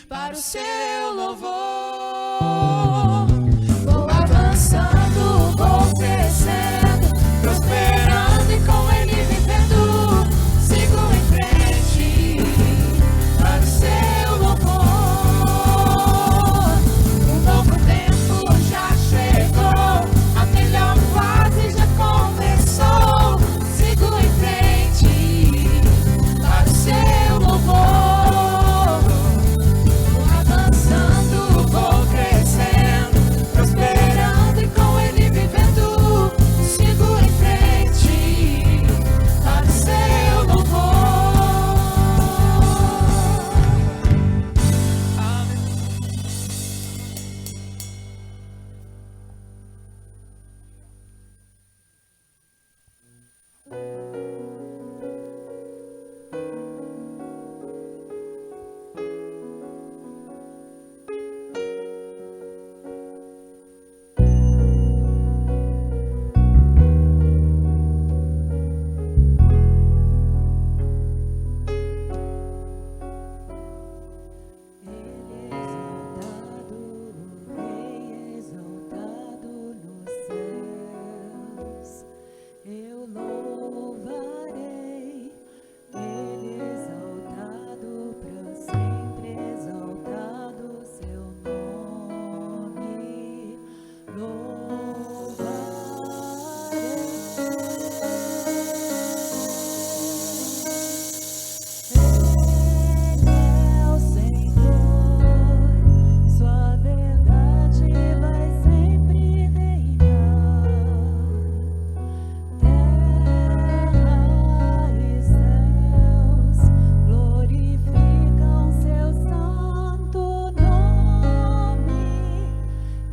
para o seu louvor. Vou avançando, vou crescendo, prosperando e com Ele vivendo. Sigo em frente para o seu louvor. Um novo tempo já chegou, a melhor fase já começou. Sigo em frente para o seu louvor. Vou avançando, vou crescendo, prosperando e com Ele vivendo. Sigo em frente para o seu louvor. Amém. Rei exaltado nos céus, eu louvarei. Ele exaltado para sempre, exaltado seu nome, louvarei. Ele é o Senhor, sua verdade vai sempre reinar. Terra e céus glorificam seu santo nome.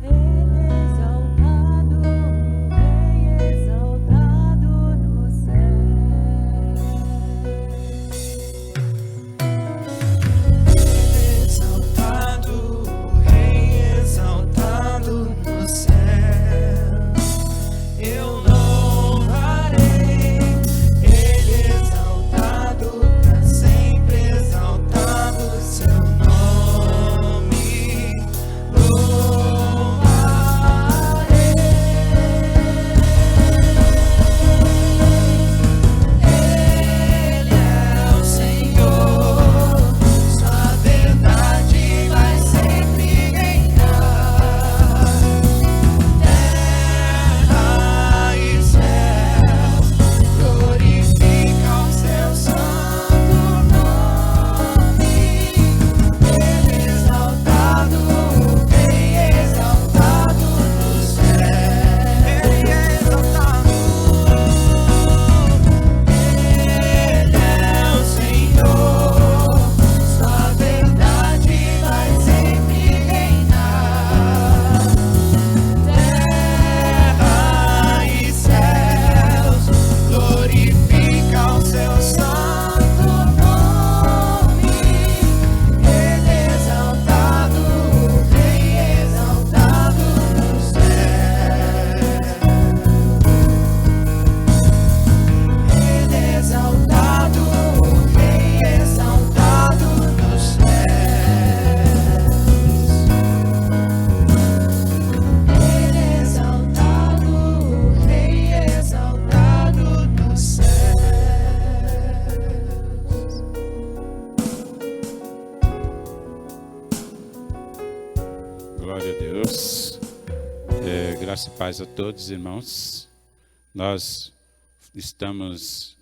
Ele exaltado, Rei exaltado no céu. Exaltado, Rei exaltado nos céus, eu louvarei. Ele exaltado para sempre, exaltado seu nome, louvarei. Ele é o Senhor, sua verdade vai sempre reinar. Terra e céus glorificam seu santo nome. Ele exaltado, Rei exaltado nos céus. Ele é exaltado. Ele é o Senhor, sua verdade vai sempre reinar. Terra e céus glorificam seu santo nome. Ele exaltado, Rei exaltado nos céus. Ele exaltado, Rei exaltado nos céus. Ele exaltado, Rei exaltado nos céus. Glória a Deus. Graça e paz a todos, irmãos. Nós estamos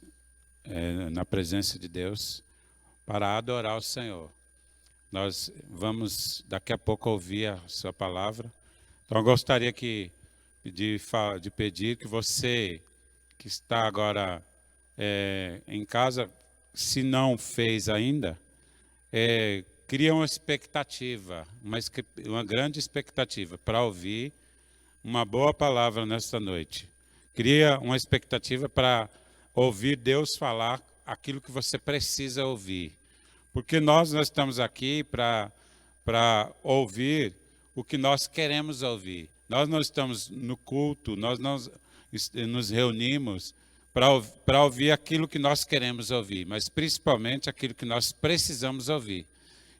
na presença de Deus para adorar o Senhor. Nós vamos daqui a pouco ouvir a sua palavra. Então eu gostaria de pedir que você que está agora em casa, se não fez ainda, cria uma expectativa, uma grande expectativa para ouvir uma boa palavra nesta noite. Cria uma expectativa para ouvir Deus falar aquilo que você precisa ouvir. Porque nós estamos aqui para ouvir o que nós queremos ouvir. Nós não estamos no culto, nós não nos reunimos para ouvir aquilo que nós queremos ouvir, mas principalmente aquilo que nós precisamos ouvir.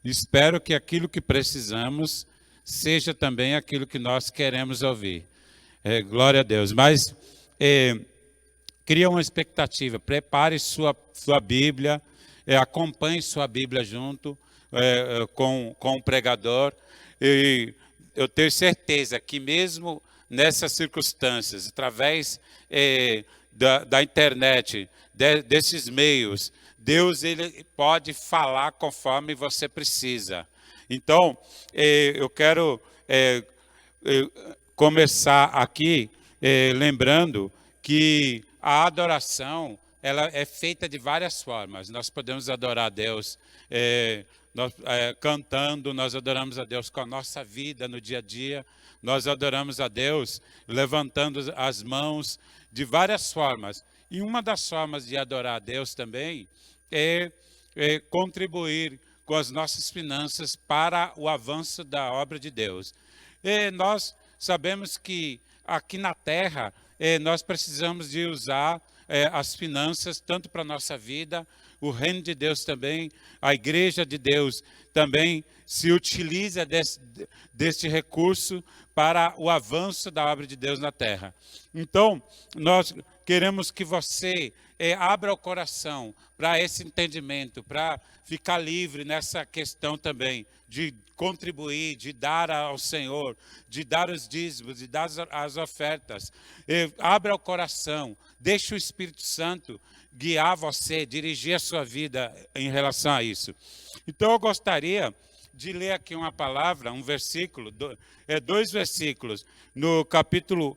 Espero que aquilo que precisamos seja também aquilo que nós queremos ouvir. Glória a Deus. Mas cria uma expectativa, prepare sua Bíblia, acompanhe sua Bíblia junto com o pregador. E eu tenho certeza que mesmo nessas circunstâncias, através da internet, desses meios, Deus ele pode falar conforme você precisa. Então, eu quero começar aqui lembrando que a adoração ela é feita de várias formas. Nós podemos adorar a Deus cantando, nós adoramos a Deus com a nossa vida no dia a dia, nós adoramos a Deus levantando as mãos de várias formas. E uma das formas de adorar a Deus também é contribuir com as nossas finanças para o avanço da obra de Deus. Nós sabemos que aqui na terra nós precisamos de usar as finanças tanto para a nossa vida, o reino de Deus também, a igreja de Deus também se utiliza deste recurso para o avanço da obra de Deus na terra. Então, nós queremos que você abra o coração para esse entendimento, para ficar livre nessa questão também de contribuir, de dar ao Senhor, de dar os dízimos, de dar as ofertas. Abra o coração, deixe o Espírito Santo guiar você, dirigir a sua vida em relação a isso. Então eu gostaria de ler aqui uma palavra, um versículo, dois versículos, no capítulo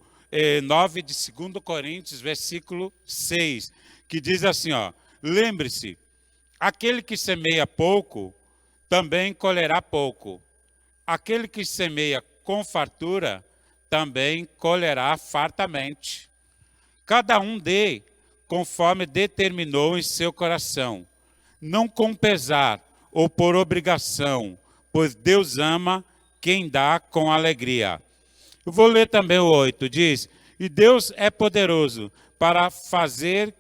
9 de 2 Coríntios, versículo 6, que diz assim, lembre-se, aquele que semeia pouco, também colherá pouco. Aquele que semeia com fartura, também colherá fartamente. Cada um dê conforme determinou em seu coração, não com pesar ou por obrigação, pois Deus ama quem dá com alegria. Eu vou ler também o 8, diz, e Deus é poderoso para fazer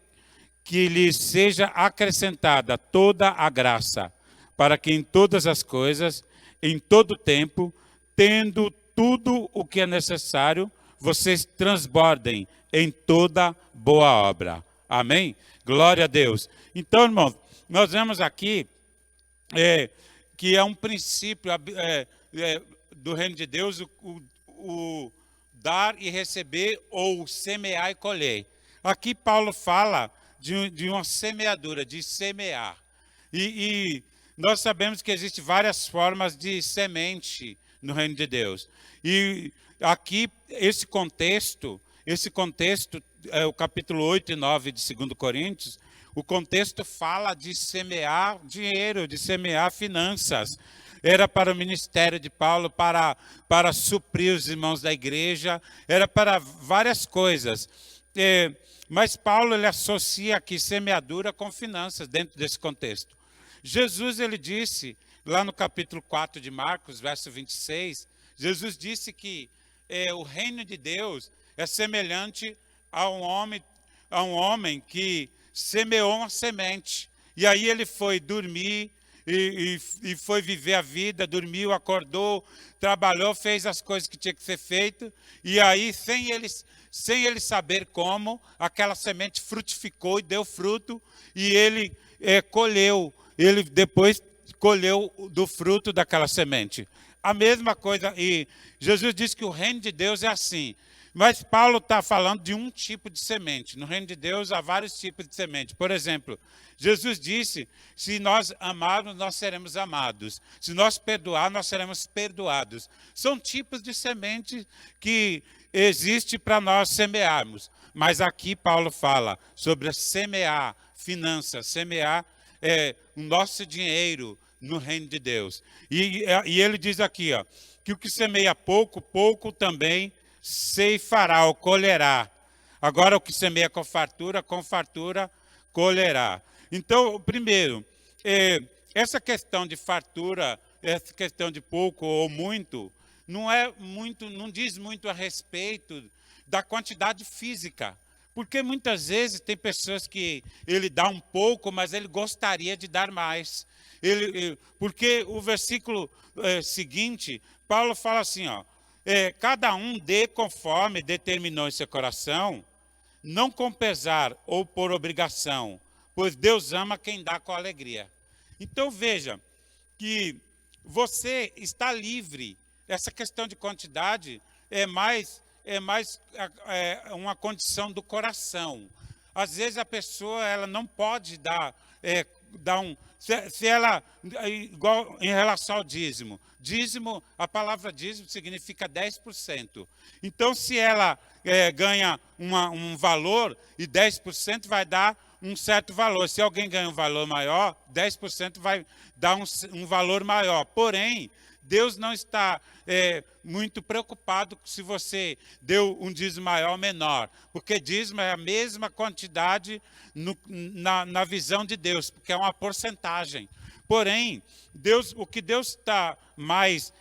que lhe seja acrescentada toda a graça, para que em todas as coisas, em todo tempo, tendo tudo o que é necessário, vocês transbordem em toda boa obra. Amém? Glória a Deus. Então, irmãos, nós vemos aqui que é um princípio do reino de Deus, o dar e receber, ou semear e colher. Aqui Paulo fala de uma semeadura, de semear. E nós sabemos que existem várias formas de semente no reino de Deus. E aqui, esse contexto, o capítulo 8 e 9 de 2 Coríntios, o contexto fala de semear dinheiro, de semear finanças. Era para o ministério de Paulo, para suprir os irmãos da igreja, era para várias coisas. Mas Paulo ele associa aqui semeadura com finanças dentro desse contexto. Jesus ele disse, lá no capítulo 4 de Marcos, verso 26, Jesus disse que o reino de Deus é semelhante a um homem que semeou uma semente. E aí ele foi dormir e foi viver a vida, dormiu, acordou, trabalhou, fez as coisas que tinha que ser feito. E aí, sem ele saber como, aquela semente frutificou e deu fruto. E ele colheu, ele depois colheu do fruto daquela semente. A mesma coisa, e Jesus disse que o reino de Deus é assim. Mas Paulo está falando de um tipo de semente. No reino de Deus há vários tipos de semente. Por exemplo, Jesus disse, se nós amarmos, nós seremos amados. Se nós perdoar, nós seremos perdoados. São tipos de semente que existe para nós semearmos. Mas aqui Paulo fala sobre semear finanças, semear o nosso dinheiro no reino de Deus. E ele diz aqui, que o que semeia pouco, pouco também ceifará ou colherá. Agora o que semeia com fartura colherá. Então, primeiro, essa questão de fartura, essa questão de pouco ou muito, não diz muito a respeito da quantidade física. Porque muitas vezes tem pessoas que ele dá um pouco, mas ele gostaria de dar mais. Porque o versículo seguinte, Paulo fala assim, ó, cada um dê conforme determinou em seu coração, não com pesar ou por obrigação, pois Deus ama quem dá com alegria. Então veja que você está livre. Essa questão de quantidade é mais uma condição do coração. Às vezes a pessoa ela não pode dar se ela, igual em relação ao dízimo. Dízimo, a palavra dízimo significa 10%. Então, se ela ganha um valor, e 10% vai dar um certo valor. Se alguém ganha um valor maior, 10% vai dar um valor maior. Porém, Deus não está muito preocupado se você deu um dízimo maior ou menor, porque dízimo é a mesma quantidade na visão de Deus, porque é uma porcentagem. Porém, o que Deus está mais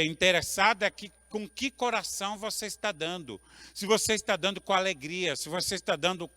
interessado é com que coração você está dando. Se você está dando com alegria, se você está dando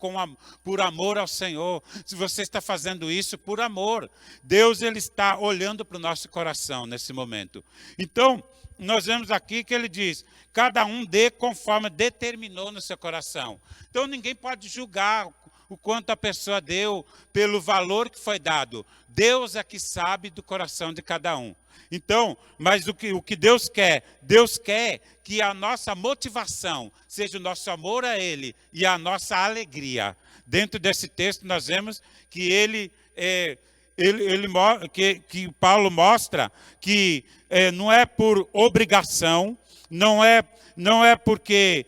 por amor ao Senhor, se você está fazendo isso por amor. Deus ele está olhando para o nosso coração nesse momento. Então, nós vemos aqui que ele diz, cada um dê conforme determinou no seu coração. Então, ninguém pode julgar o quanto a pessoa deu pelo valor que foi dado. Deus é que sabe do coração de cada um. Então, mas o que Deus quer que a nossa motivação seja o nosso amor a Ele e a nossa alegria. Dentro desse texto nós vemos que que Paulo mostra que não é por obrigação, não é porque...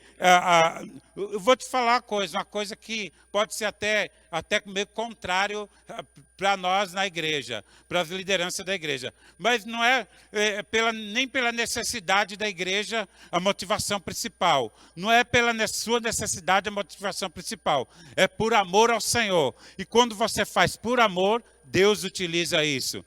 eu vou te falar uma coisa que pode ser até meio contrário para nós na igreja, para as lideranças da igreja. Mas não é nem pela necessidade da igreja a motivação principal. Não é pela sua necessidade a motivação principal. É por amor ao Senhor. E quando você faz por amor, Deus utiliza isso.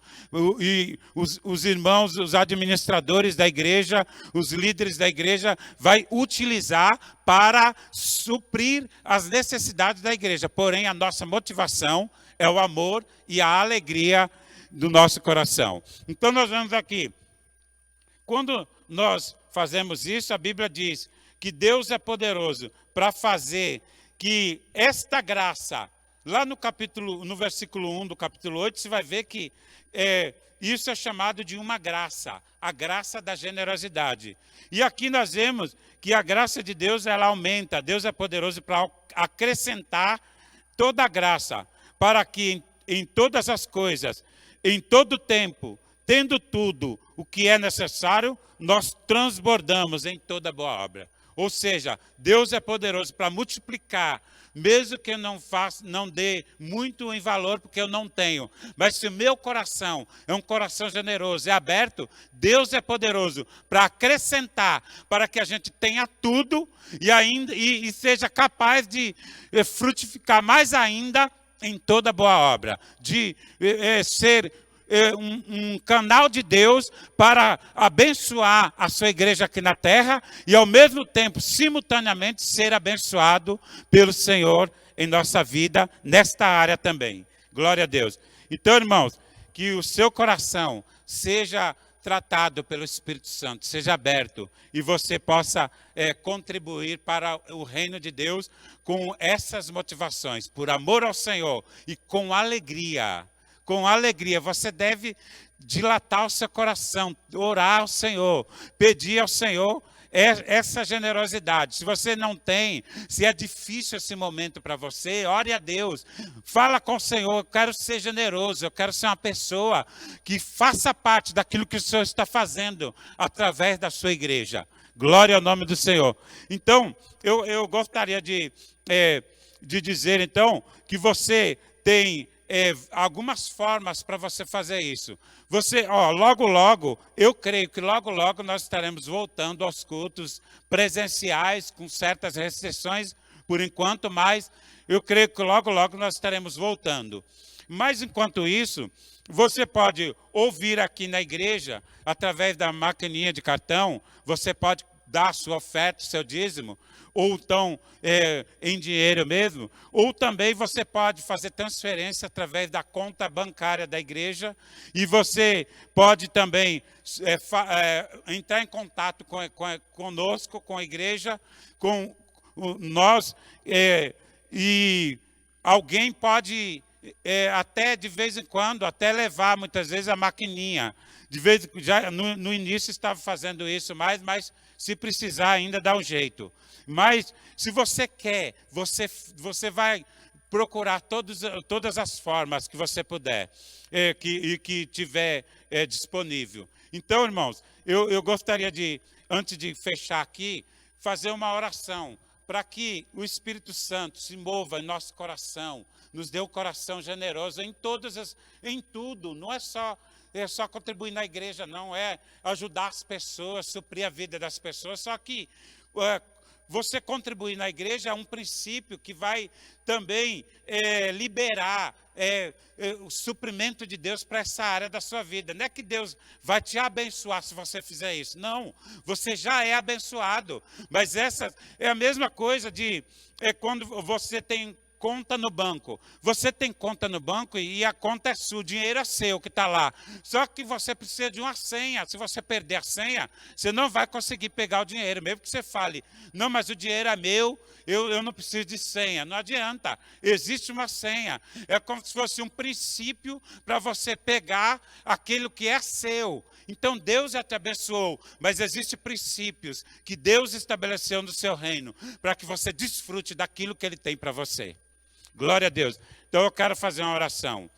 E os irmãos, os administradores da igreja, os líderes da igreja, vai utilizar para suprir as necessidades da igreja. Porém, a nossa motivação é o amor e a alegria do nosso coração. Então, nós vemos aqui, quando nós fazemos isso, a Bíblia diz que Deus é poderoso para fazer que esta graça... Lá no versículo 1 do capítulo 8, você vai ver que isso é chamado de uma graça, a graça da generosidade. E aqui nós vemos que a graça de Deus, ela aumenta. Deus é poderoso para acrescentar toda a graça, para que em todas as coisas, em todo tempo, tendo tudo o que é necessário, nós transbordamos em toda boa obra. Ou seja, Deus é poderoso para multiplicar, mesmo que eu não dê muito em valor, porque eu não tenho. Mas se o meu coração é um coração generoso, é aberto, Deus é poderoso para acrescentar, para que a gente tenha tudo e seja capaz de frutificar mais ainda em toda boa obra, de ser um canal de Deus para abençoar a sua igreja aqui na terra e, ao mesmo tempo, simultaneamente, ser abençoado pelo Senhor em nossa vida, nesta área também. Glória a Deus. Então, irmãos, que o seu coração seja tratado pelo Espírito Santo, seja aberto e você possa contribuir para o reino de Deus com essas motivações, por amor ao Senhor e com alegria. Com alegria, você deve dilatar o seu coração, orar ao Senhor, pedir ao Senhor essa generosidade. Se você não tem, se é difícil esse momento para você, ore a Deus, fala com o Senhor, eu quero ser generoso, eu quero ser uma pessoa que faça parte daquilo que o Senhor está fazendo através da sua igreja. Glória ao nome do Senhor. Então, eu gostaria de dizer, então, que você tem... algumas formas para você fazer isso. Logo, eu creio que logo nós estaremos voltando aos cultos presenciais, com certas restrições por enquanto, mas eu creio que logo nós estaremos voltando. Mas enquanto isso, você pode ouvir aqui na igreja, através da maquininha de cartão, você pode dar a sua oferta, seu dízimo, ou então em dinheiro mesmo, ou também você pode fazer transferência através da conta bancária da igreja, e você pode também entrar em contato conosco, com a igreja, com nós, e alguém pode até de vez em quando, até levar muitas vezes a maquininha. De vez já no início estava fazendo isso mais, mas se precisar ainda dá um jeito. Mas se você quer, você vai procurar todas as formas que você puder, que tiver disponível. Então, irmãos, eu gostaria de, antes de fechar aqui, fazer uma oração para que o Espírito Santo se mova em nosso coração, nos dê um coração generoso em tudo, não é só contribuir na igreja, não, é ajudar as pessoas, suprir a vida das pessoas. Só que você contribuir na igreja é um princípio que vai também liberar o suprimento de Deus para essa área da sua vida. Não é que Deus vai te abençoar se você fizer isso. Não, você já é abençoado. Mas essa é a mesma coisa de quando você tem conta no banco. Você tem conta no banco e a conta é sua, o dinheiro é seu que está lá. Só que você precisa de uma senha. Se você perder a senha, você não vai conseguir pegar o dinheiro. Mesmo que você fale, não, mas o dinheiro é meu, eu não preciso de senha. Não adianta. Existe uma senha. É como se fosse um princípio para você pegar aquilo que é seu. Então Deus já te abençoou, mas existem princípios que Deus estabeleceu no seu reino para que você desfrute daquilo que Ele tem para você. Glória a Deus. Então eu quero fazer uma oração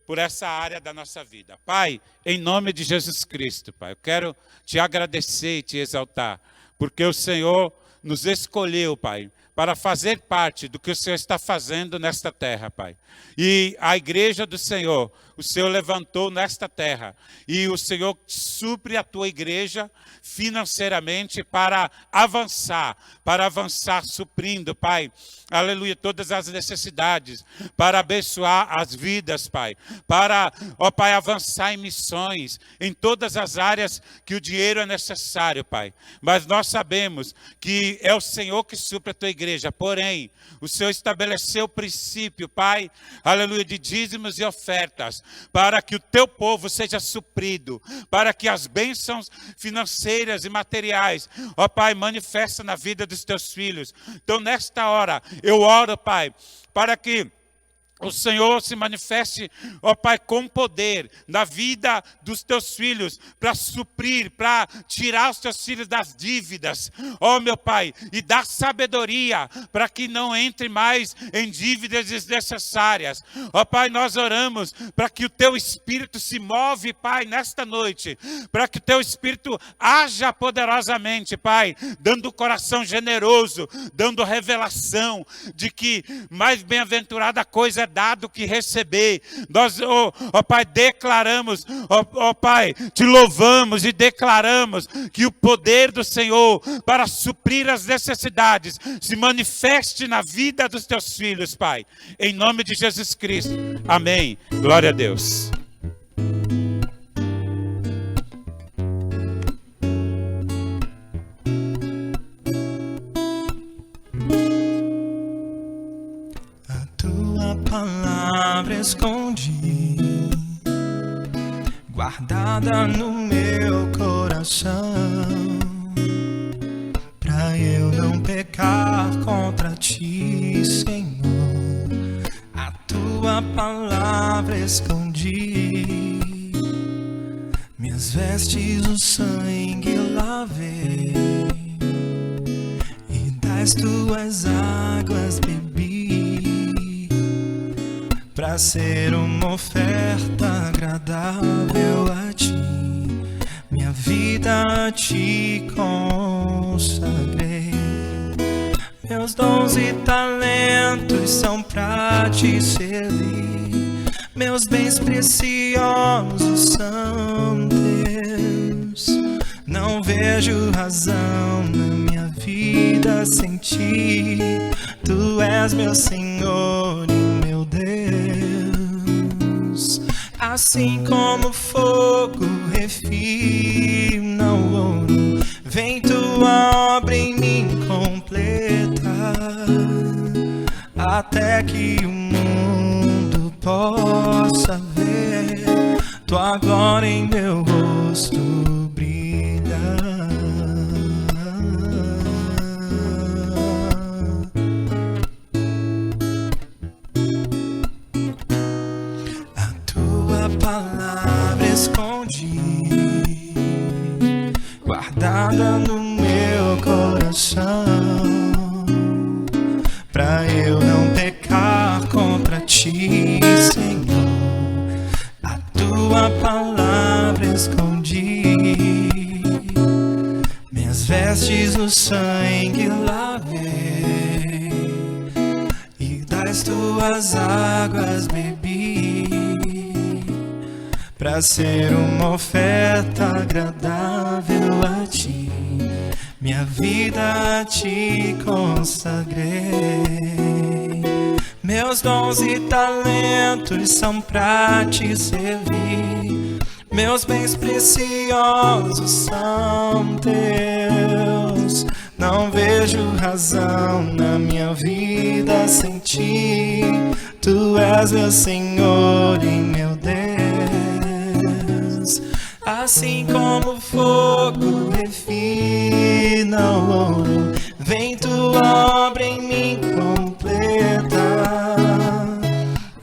por essa área da nossa vida. Pai, em nome de Jesus Cristo, Pai, eu quero te agradecer e te exaltar, porque o Senhor nos escolheu, Pai, para fazer parte do que o Senhor está fazendo nesta terra, Pai. E a igreja do Senhor, o Senhor levantou nesta terra. E o Senhor supre a tua igreja financeiramente para avançar suprindo, Pai, aleluia, todas as necessidades, para abençoar as vidas, Pai, para, ó Pai, avançar em missões, em todas as áreas que o dinheiro é necessário, Pai. Mas nós sabemos que é o Senhor que supre a tua igreja, porém, o Senhor estabeleceu o princípio, Pai, aleluia, de dízimos e ofertas, para que o teu povo seja suprido, para que as bênçãos financeiras e materiais, ó Pai, manifestem na vida dos teus filhos. Então, nesta hora, eu oro, Pai, para que o Senhor se manifeste, ó Pai, com poder na vida dos teus filhos, para suprir, para tirar os teus filhos das dívidas, ó meu Pai, e dar sabedoria para que não entre mais em dívidas desnecessárias. Ó Pai, nós oramos para que o teu Espírito se move, Pai, nesta noite, para que o teu Espírito haja poderosamente, Pai, dando coração generoso, dando revelação de que mais bem-aventurada coisa é dado que receber. Nós, ó Pai, declaramos, ó Pai, te louvamos e declaramos que o poder do Senhor para suprir as necessidades se manifeste na vida dos teus filhos, Pai. Em nome de Jesus Cristo. Amém. Glória a Deus. Palavra escondi, guardada no meu coração, pra eu não pecar contra ti, Senhor. A tua palavra escondi, minhas vestes o sangue lavei, e das tuas águas bebi, pra ser uma oferta agradável a ti, minha vida a ti consagrei. Meus dons e talentos são pra te servir, meus bens preciosos são teus. Não vejo razão na minha vida sem ti, tu és meu Senhor e meu Deus. Assim como o fogo refina o ouro, que o mundo possa ver tua glória em meu rosto brilha. A tua palavra escondi, guardada no meu coração, pra eu não pecar contra ti, Senhor. A tua palavra escondi, minhas vestes no sangue lavei, e das tuas águas bebi, pra ser uma oferta agradável a ti. Minha vida a ti consagrei, meus dons e talentos são pra te servir, meus bens preciosos são teus. Não vejo razão na minha vida sem ti, tu és meu Senhor e meu Deus. Assim como o fogo refina o ouro, vem tua obra em mim completa,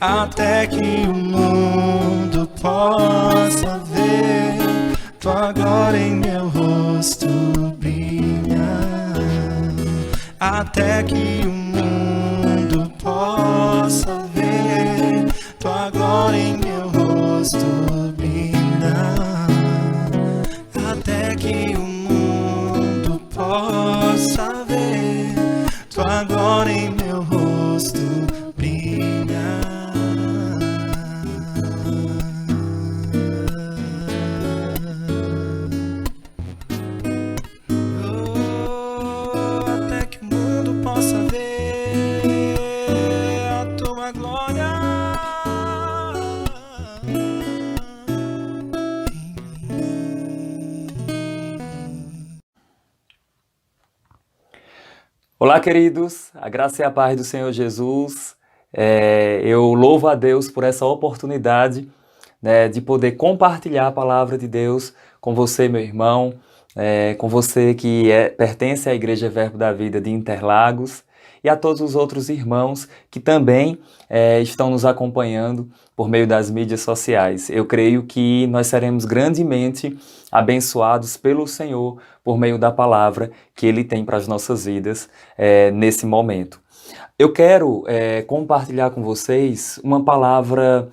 até que o mundo possa ver tua glória em meu rosto brilha, até que o mundo possa ver tua glória em meu rosto brilha, até que o mundo possa ver tua glória em meu rosto brilha. Oh, até que o mundo possa ver a tua glória em mim. Olá, queridos, a graça e a paz do Senhor Jesus. Eu louvo a Deus por essa oportunidade, né, de poder compartilhar a palavra de Deus com você, meu irmão, com você que pertence à Igreja Verbo da Vida de Interlagos, e a todos os outros irmãos que também estão nos acompanhando por meio das mídias sociais. Eu creio que nós seremos grandemente abençoados pelo Senhor por meio da palavra que Ele tem para as nossas vidas nesse momento. Eu quero compartilhar com vocês uma palavra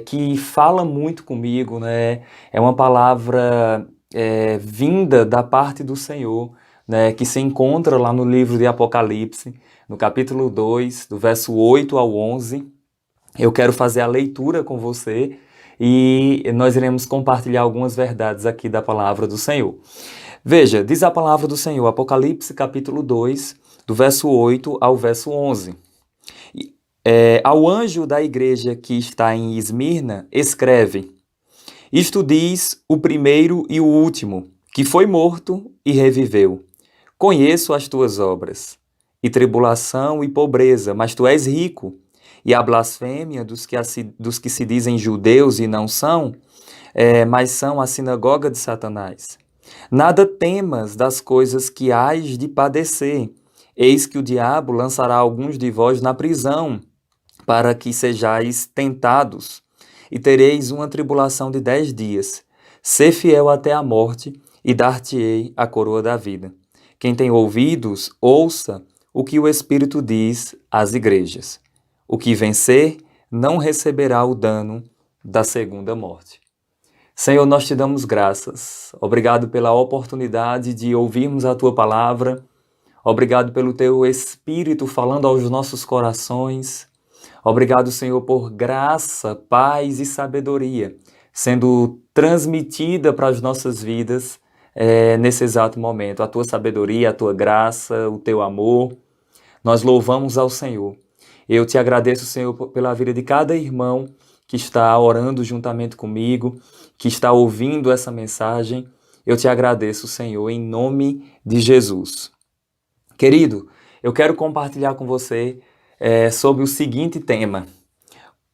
que fala muito comigo, né? É uma palavra vinda da parte do Senhor, né, que se encontra lá no livro de Apocalipse, no capítulo 2, do verso 8 ao 11. Eu quero fazer a leitura com você e nós iremos compartilhar algumas verdades aqui da palavra do Senhor. Veja, diz a palavra do Senhor, Apocalipse capítulo 2, do verso 8 ao verso 11. Ao anjo da igreja que está em Esmirna, escreve: Isto diz o primeiro e o último, que foi morto e reviveu. Conheço as tuas obras, e tribulação e pobreza, mas tu és rico, e a blasfêmia dos que se dizem judeus e não são, mas são a sinagoga de Satanás. Nada temas das coisas que hás de padecer. Eis que o diabo lançará alguns de vós na prisão, para que sejais tentados, e tereis uma tribulação de 10 dias. Sê fiel até a morte, e dar-te-ei a coroa da vida. Quem tem ouvidos, ouça o que o Espírito diz às igrejas. O que vencer não receberá o dano da segunda morte. Senhor, nós te damos graças. Obrigado pela oportunidade de ouvirmos a tua palavra. Obrigado pelo teu Espírito falando aos nossos corações. Obrigado, Senhor, por graça, paz e sabedoria sendo transmitida para as nossas vidas nesse exato momento. A tua sabedoria, a tua graça, o teu amor. Nós louvamos ao Senhor. Eu te agradeço, Senhor, pela vida de cada irmão que está orando juntamente comigo, que está ouvindo essa mensagem. Eu te agradeço, Senhor, em nome de Jesus. Querido, eu quero compartilhar com você sobre o seguinte tema: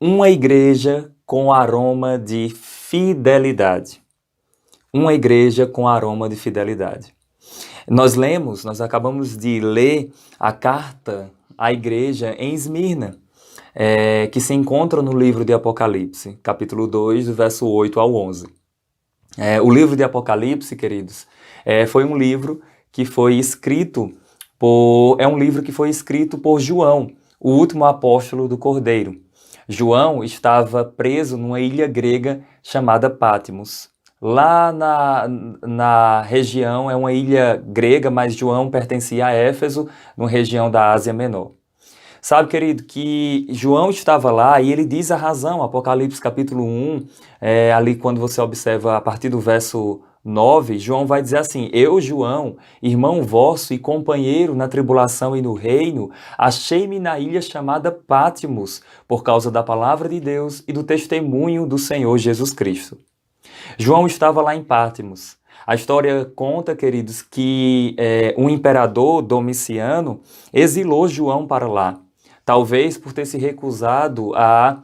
uma igreja com aroma de fidelidade. Uma igreja com aroma de fidelidade. Nós acabamos de ler a carta à igreja em Esmirna, que se encontra no livro de Apocalipse, capítulo 2, do verso 8 ao 11. O livro de Apocalipse, queridos, foi um livro que foi escrito por João, o último apóstolo do Cordeiro. João estava preso numa ilha grega chamada Patmos. Lá na região, é uma ilha grega, mas João pertencia a Éfeso, numa região da Ásia Menor. Sabe, querido, que João estava lá e ele diz a razão, Apocalipse capítulo 1, ali quando você observa a partir do verso 9, João vai dizer assim: eu, João, irmão vosso e companheiro na tribulação e no reino, achei-me na ilha chamada Patmos, por causa da palavra de Deus e do testemunho do Senhor Jesus Cristo. João estava lá em Patmos. A história conta, queridos, que um imperador, Domiciano, exilou João para lá. Talvez por ter se recusado a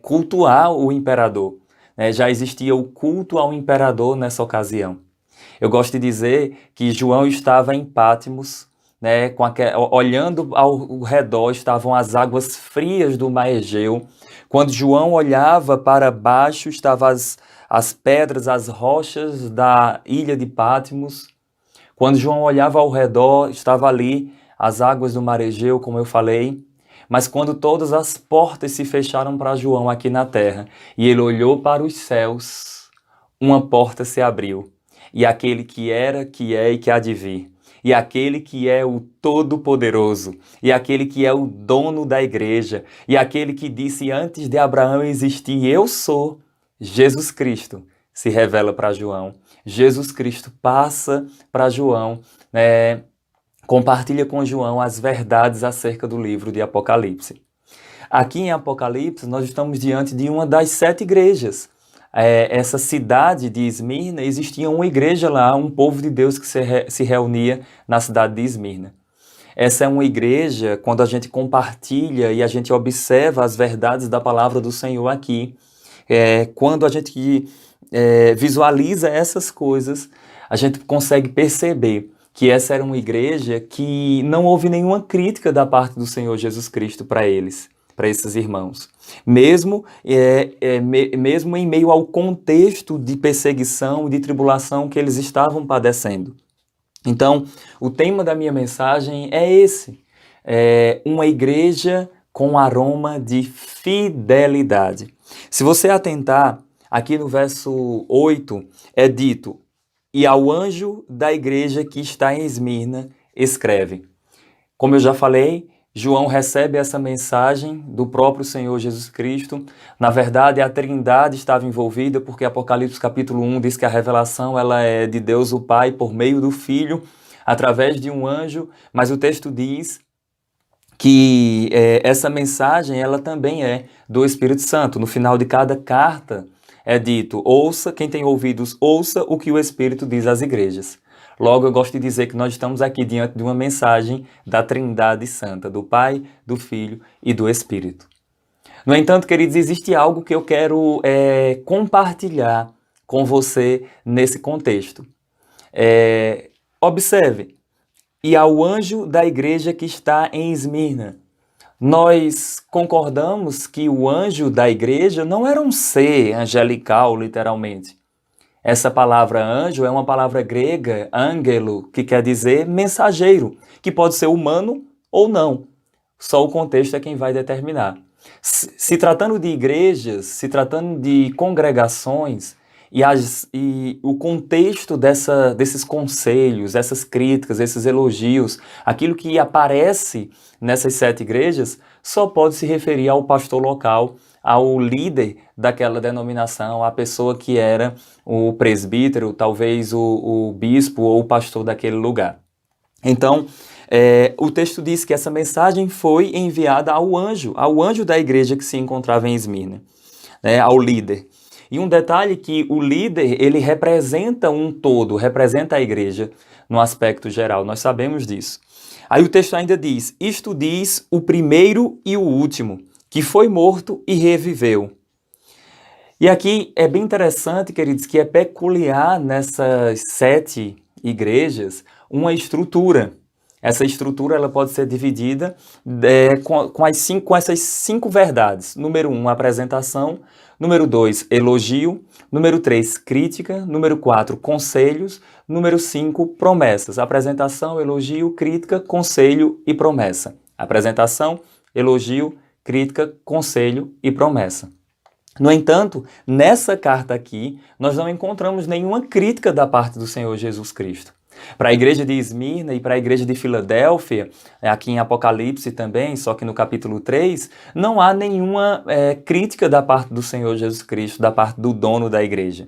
cultuar o imperador. Já existia o culto ao imperador nessa ocasião. Eu gosto de dizer que João estava em Patmos, olhando ao redor estavam as águas frias do mar Egeu. Quando João olhava para baixo, estavam as pedras, as rochas da ilha de Patmos. Quando João olhava ao redor, estava ali as águas do mar Egeu, como eu falei. Mas quando todas as portas se fecharam para João aqui na terra, e ele olhou para os céus, uma porta se abriu. E aquele que era, que é e que há de vir, e aquele que é o Todo-Poderoso, e aquele que é o dono da igreja, e aquele que disse antes de Abraão existir, eu sou, Jesus Cristo, se revela para João. Jesus Cristo passa para João, compartilha com João as verdades acerca do livro de Apocalipse. Aqui em Apocalipse, nós estamos diante de uma das 7 igrejas. Essa cidade de Esmirna, existia uma igreja lá, um povo de Deus que se reunia na cidade de Esmirna. Essa é uma igreja, quando a gente compartilha e a gente observa as verdades da palavra do Senhor aqui, quando a gente visualiza essas coisas, a gente consegue perceber que essa era uma igreja que não houve nenhuma crítica da parte do Senhor Jesus Cristo para eles, para esses irmãos. Mesmo em meio ao contexto de perseguição e de tribulação que eles estavam padecendo. Então, o tema da minha mensagem é esse, uma igreja com aroma de fidelidade. Se você atentar, aqui no verso 8, é dito: e ao anjo da igreja que está em Esmirna, escreve. Como eu já falei, João recebe essa mensagem do próprio Senhor Jesus Cristo. Na verdade, a Trindade estava envolvida, porque Apocalipse capítulo 1 diz que a revelação ela é de Deus o Pai por meio do Filho, através de um anjo, mas o texto diz que essa mensagem ela também é do Espírito Santo. No final de cada carta é dito: ouça, quem tem ouvidos, ouça o que o Espírito diz às igrejas. Logo, eu gosto de dizer que nós estamos aqui diante de uma mensagem da Trindade Santa, do Pai, do Filho e do Espírito. No entanto, queridos, existe algo que eu quero compartilhar com você nesse contexto. Observe, e ao anjo da igreja que está em Esmirna. Nós concordamos que o anjo da igreja não era um ser angelical, literalmente. Essa palavra anjo é uma palavra grega, ángelo, que quer dizer mensageiro, que pode ser humano ou não. Só o contexto é quem vai determinar. Se tratando de igrejas, se tratando de congregações, e o contexto desses conselhos, essas críticas, esses elogios, aquilo que aparece nessas 7 igrejas, só pode se referir ao pastor local, ao líder daquela denominação, à pessoa que era o presbítero, talvez o bispo ou o pastor daquele lugar. Então, o texto diz que essa mensagem foi enviada ao anjo da igreja que se encontrava em Esmirna, ao líder. E um detalhe que o líder, ele representa um todo, representa a igreja no aspecto geral, nós sabemos disso. Aí o texto ainda diz, isto diz o primeiro e o último, que foi morto e reviveu. E aqui é bem interessante, queridos, que é peculiar nessas 7 igrejas uma estrutura. Essa estrutura ela pode ser dividida com essas 5 verdades. Número 1, apresentação. Número 2, elogio. Número 3, crítica. Número 4, conselhos. Número 5, promessas. Apresentação, elogio, crítica, conselho e promessa. Apresentação, elogio, crítica, conselho e promessa. No entanto, nessa carta aqui, nós não encontramos nenhuma crítica da parte do Senhor Jesus Cristo. Para a igreja de Esmirna e para a igreja de Filadélfia, aqui em Apocalipse também, só que no capítulo 3, não há nenhuma crítica da parte do Senhor Jesus Cristo, da parte do dono da igreja.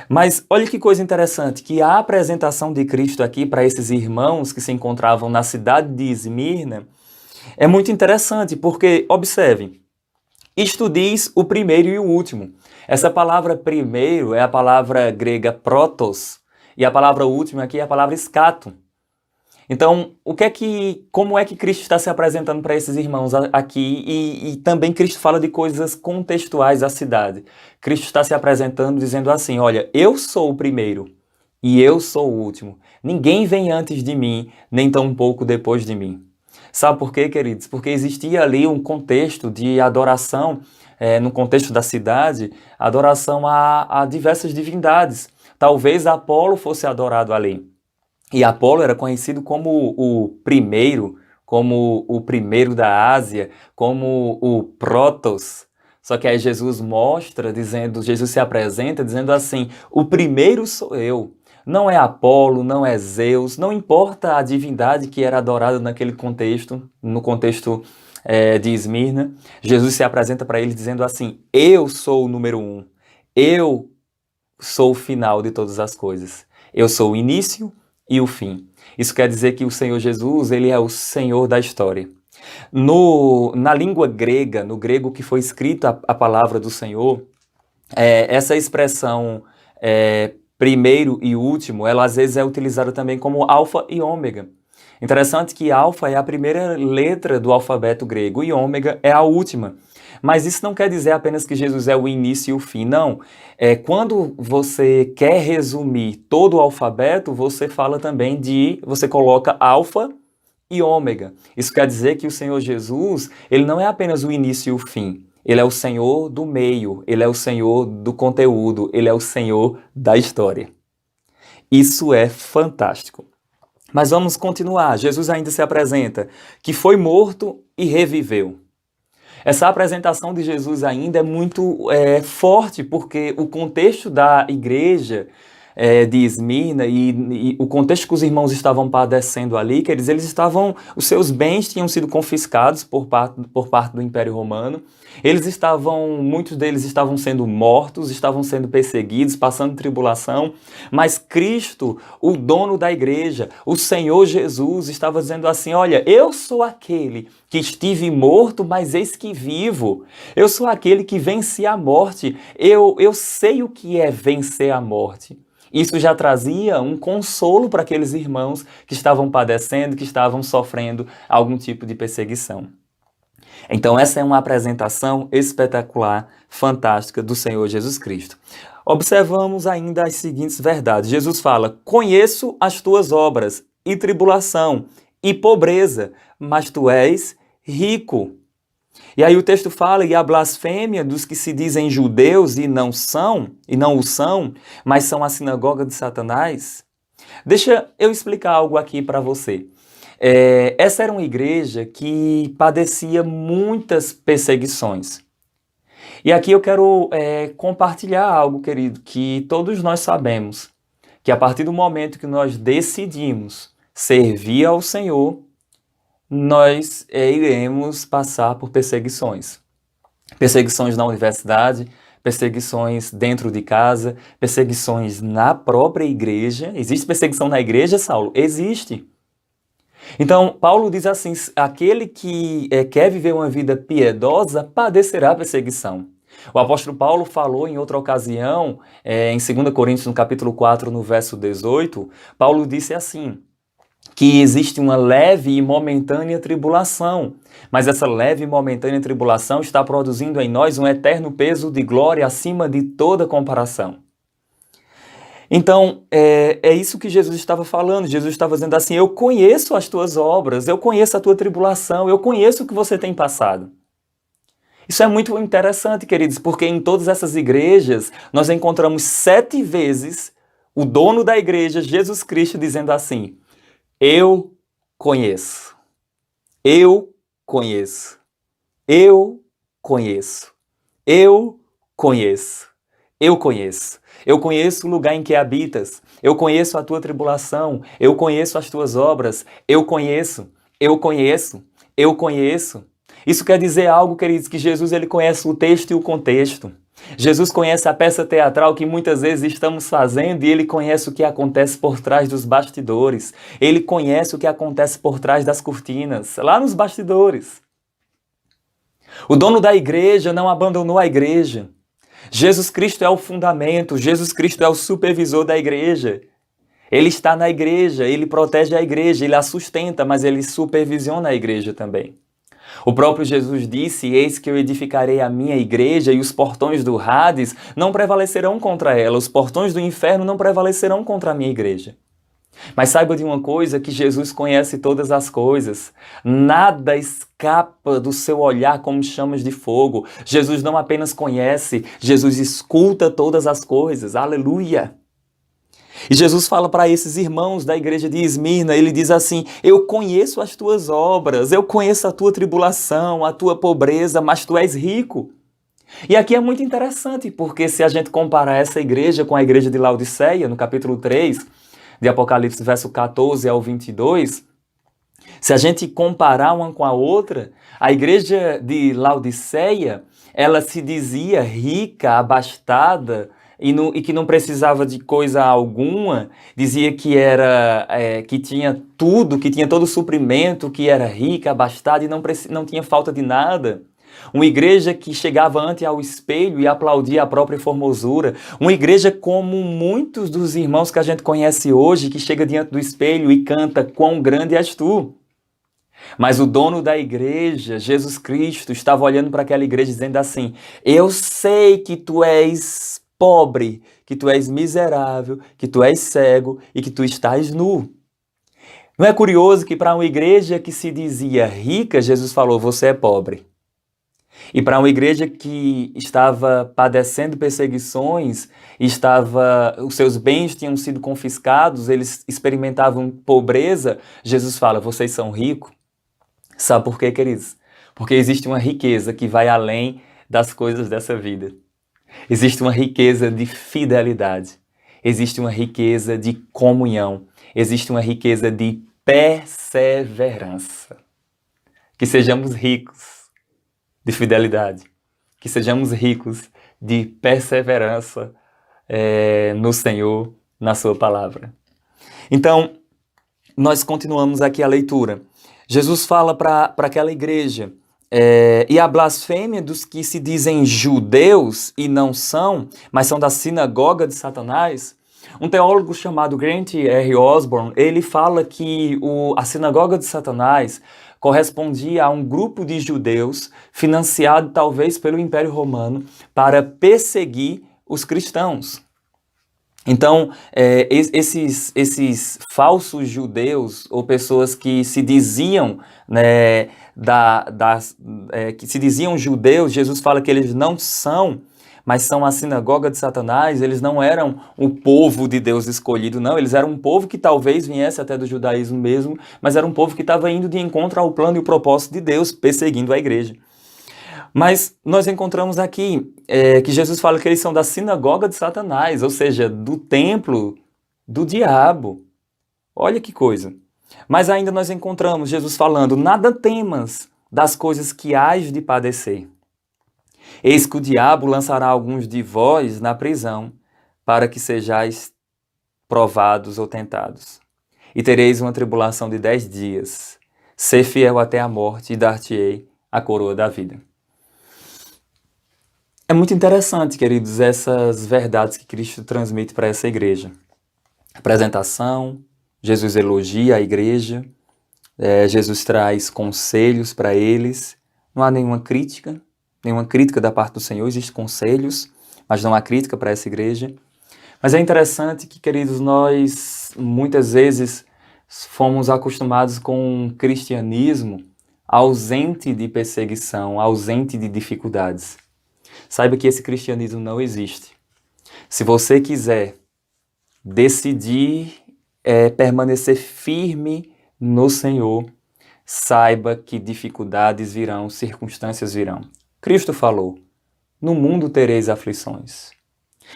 Mas olha que coisa interessante, que a apresentação de Cristo aqui para esses irmãos que se encontravam na cidade de Esmirna é muito interessante, porque, observe, isto diz o primeiro e o último. Essa palavra primeiro é a palavra grega protos, e a palavra última aqui é a palavra escato. Então, como é que Cristo está se apresentando para esses irmãos aqui? E também Cristo fala de coisas contextuais à cidade. Cristo está se apresentando dizendo assim, olha, eu sou o primeiro e eu sou o último. Ninguém vem antes de mim, nem tampouco depois de mim. Sabe por quê, queridos? Porque existia ali um contexto de adoração, no contexto da cidade, adoração a diversas divindades. Talvez Apolo fosse adorado ali. E Apolo era conhecido como o primeiro da Ásia, como o Protos. Só que aí Jesus se apresenta dizendo assim, o primeiro sou eu. Não é Apolo, não é Zeus, não importa a divindade que era adorada naquele contexto, no contexto de Esmirna. Jesus se apresenta para eles dizendo assim, eu sou o número 1, eu sou o final de todas as coisas. Eu sou o início e o fim. Isso quer dizer que o Senhor Jesus, ele é o Senhor da história. Na língua grega, no grego que foi escrita a palavra do Senhor, essa expressão primeiro e último, ela às vezes é utilizada também como alfa e ômega. Interessante que alfa é a primeira letra do alfabeto grego e ômega é a última. Mas isso não quer dizer apenas que Jesus é o início e o fim, não. Quando você quer resumir todo o alfabeto, você fala também você coloca alfa e ômega. Isso quer dizer que o Senhor Jesus, ele não é apenas o início e o fim. Ele é o Senhor do meio, ele é o Senhor do conteúdo, ele é o Senhor da história. Isso é fantástico. Mas vamos continuar. Jesus ainda se apresenta que foi morto e reviveu. Essa apresentação de Jesus ainda é muito forte, porque o contexto da igreja de Esmirna e o contexto que os irmãos estavam padecendo ali, que os seus bens tinham sido confiscados por parte do Império Romano. Muitos deles estavam sendo mortos, estavam sendo perseguidos, passando tribulação, mas Cristo, o dono da igreja, o Senhor Jesus, estava dizendo assim, olha, eu sou aquele que estive morto, mas eis que vivo. Eu sou aquele que venci a morte. Eu sei o que é vencer a morte. Isso já trazia um consolo para aqueles irmãos que estavam padecendo, que estavam sofrendo algum tipo de perseguição. Então essa é uma apresentação espetacular, fantástica do Senhor Jesus Cristo. Observamos ainda as seguintes verdades. Jesus fala, conheço as tuas obras e tribulação e pobreza, mas tu és rico. E aí o texto fala, e a blasfêmia dos que se dizem judeus e não o são, mas são a sinagoga de Satanás. Deixa eu explicar algo aqui para você. Essa era uma igreja que padecia muitas perseguições. E aqui eu quero compartilhar algo, querido, que todos nós sabemos, que a partir do momento que nós decidimos servir ao Senhor, nós iremos passar por perseguições. Perseguições na universidade, perseguições dentro de casa, perseguições na própria igreja. Existe perseguição na igreja, Saulo? Existe. Então, Paulo diz assim, aquele que quer viver uma vida piedosa padecerá perseguição. O apóstolo Paulo falou em outra ocasião, em 2 Coríntios, no capítulo 4, no verso 18, Paulo disse assim, que existe uma leve e momentânea tribulação, mas essa leve e momentânea tribulação está produzindo em nós um eterno peso de glória acima de toda comparação. Então, é isso que Jesus estava falando. Jesus estava dizendo assim, eu conheço as tuas obras, eu conheço a tua tribulação, eu conheço o que você tem passado. Isso é muito interessante, queridos, porque em todas essas igrejas nós encontramos 7 vezes o dono da igreja, Jesus Cristo, dizendo assim, eu conheço, eu conheço, eu conheço, eu conheço, eu conheço. Eu conheço o lugar em que habitas, eu conheço a tua tribulação, eu conheço as tuas obras, eu conheço, eu conheço, eu conheço. Isso quer dizer algo, queridos, que Jesus ele conhece o texto e o contexto. Jesus conhece a peça teatral que muitas vezes estamos fazendo e ele conhece o que acontece por trás dos bastidores. Ele conhece o que acontece por trás das cortinas, lá nos bastidores. O dono da igreja não abandonou a igreja. Jesus Cristo é o fundamento, Jesus Cristo é o supervisor da igreja. Ele está na igreja, ele protege a igreja, ele a sustenta, mas ele supervisiona a igreja também. O próprio Jesus disse, eis que eu edificarei a minha igreja e os portões do Hades não prevalecerão contra ela, os portões do inferno não prevalecerão contra a minha igreja. Mas saiba de uma coisa, que Jesus conhece todas as coisas. Nada escapa do seu olhar como chamas de fogo. Jesus não apenas conhece, Jesus escuta todas as coisas. Aleluia! E Jesus fala para esses irmãos da igreja de Esmirna, ele diz assim, eu conheço as tuas obras, eu conheço a tua tribulação, a tua pobreza, mas tu és rico. E aqui é muito interessante, porque se a gente comparar essa igreja com a igreja de Laodiceia, no capítulo 3, de Apocalipse, verso 14 ao 22, se a gente comparar uma com a outra, a igreja de Laodiceia, ela se dizia rica, abastada, e que não precisava de coisa alguma, dizia que que tinha tudo, que tinha todo o suprimento, que era rica, abastada e não tinha falta de nada. Uma igreja que chegava ante ao espelho e aplaudia a própria formosura. Uma igreja como muitos dos irmãos que a gente conhece hoje, que chega diante do espelho e canta, quão grande és tu. Mas o dono da igreja, Jesus Cristo, estava olhando para aquela igreja dizendo assim, eu sei que tu és pobre, que tu és miserável, que tu és cego e que tu estás nu. Não é curioso que para uma igreja que se dizia rica, Jesus falou, você é pobre. E para uma igreja que estava padecendo perseguições, os seus bens tinham sido confiscados, eles experimentavam pobreza, Jesus fala, vocês são ricos. Sabe por quê, queridos? Porque existe uma riqueza que vai além das coisas dessa vida. Existe uma riqueza de fidelidade, existe uma riqueza de comunhão, existe uma riqueza de perseverança. Que sejamos ricos de fidelidade, que sejamos ricos de perseverança no Senhor, na sua palavra. Então, nós continuamos aqui a leitura. Jesus fala para aquela igreja, e a blasfêmia dos que se dizem judeus e não são, mas são da sinagoga de Satanás. Um teólogo chamado Grant R. Osborne, ele fala que a sinagoga de Satanás correspondia a um grupo de judeus financiado talvez pelo Império Romano para perseguir os cristãos. Então, esses falsos judeus ou pessoas que se diziam, né, que se diziam judeus, Jesus fala que eles não são, mas são a sinagoga de Satanás. Eles não eram o povo de Deus escolhido, não. Eles eram um povo que talvez viesse até do judaísmo mesmo, mas era um povo que estava indo de encontro ao plano e o propósito de Deus, perseguindo a igreja. Mas nós encontramos aqui que Jesus fala que eles são da sinagoga de Satanás, ou seja, do templo do diabo. Olha que coisa. Mas ainda nós encontramos Jesus falando, nada temas das coisas que hás de padecer. Eis que o diabo lançará alguns de vós na prisão, para que sejais provados ou tentados. E tereis uma tribulação de 10 dias. Ser fiel até a morte e dar-te-ei a coroa da vida. É muito interessante, queridos, essas verdades que Cristo transmite para essa igreja. Apresentação, Jesus elogia a igreja, Jesus traz conselhos para eles, não há nenhuma crítica da parte do Senhor, existem conselhos, mas não há crítica para essa igreja. Mas é interessante que, queridos, nós muitas vezes fomos acostumados com um cristianismo ausente de perseguição, ausente de dificuldades. Saiba que esse cristianismo não existe. Se você quiser decidir permanecer firme no Senhor, saiba que dificuldades virão, circunstâncias virão. Cristo falou, no mundo tereis aflições.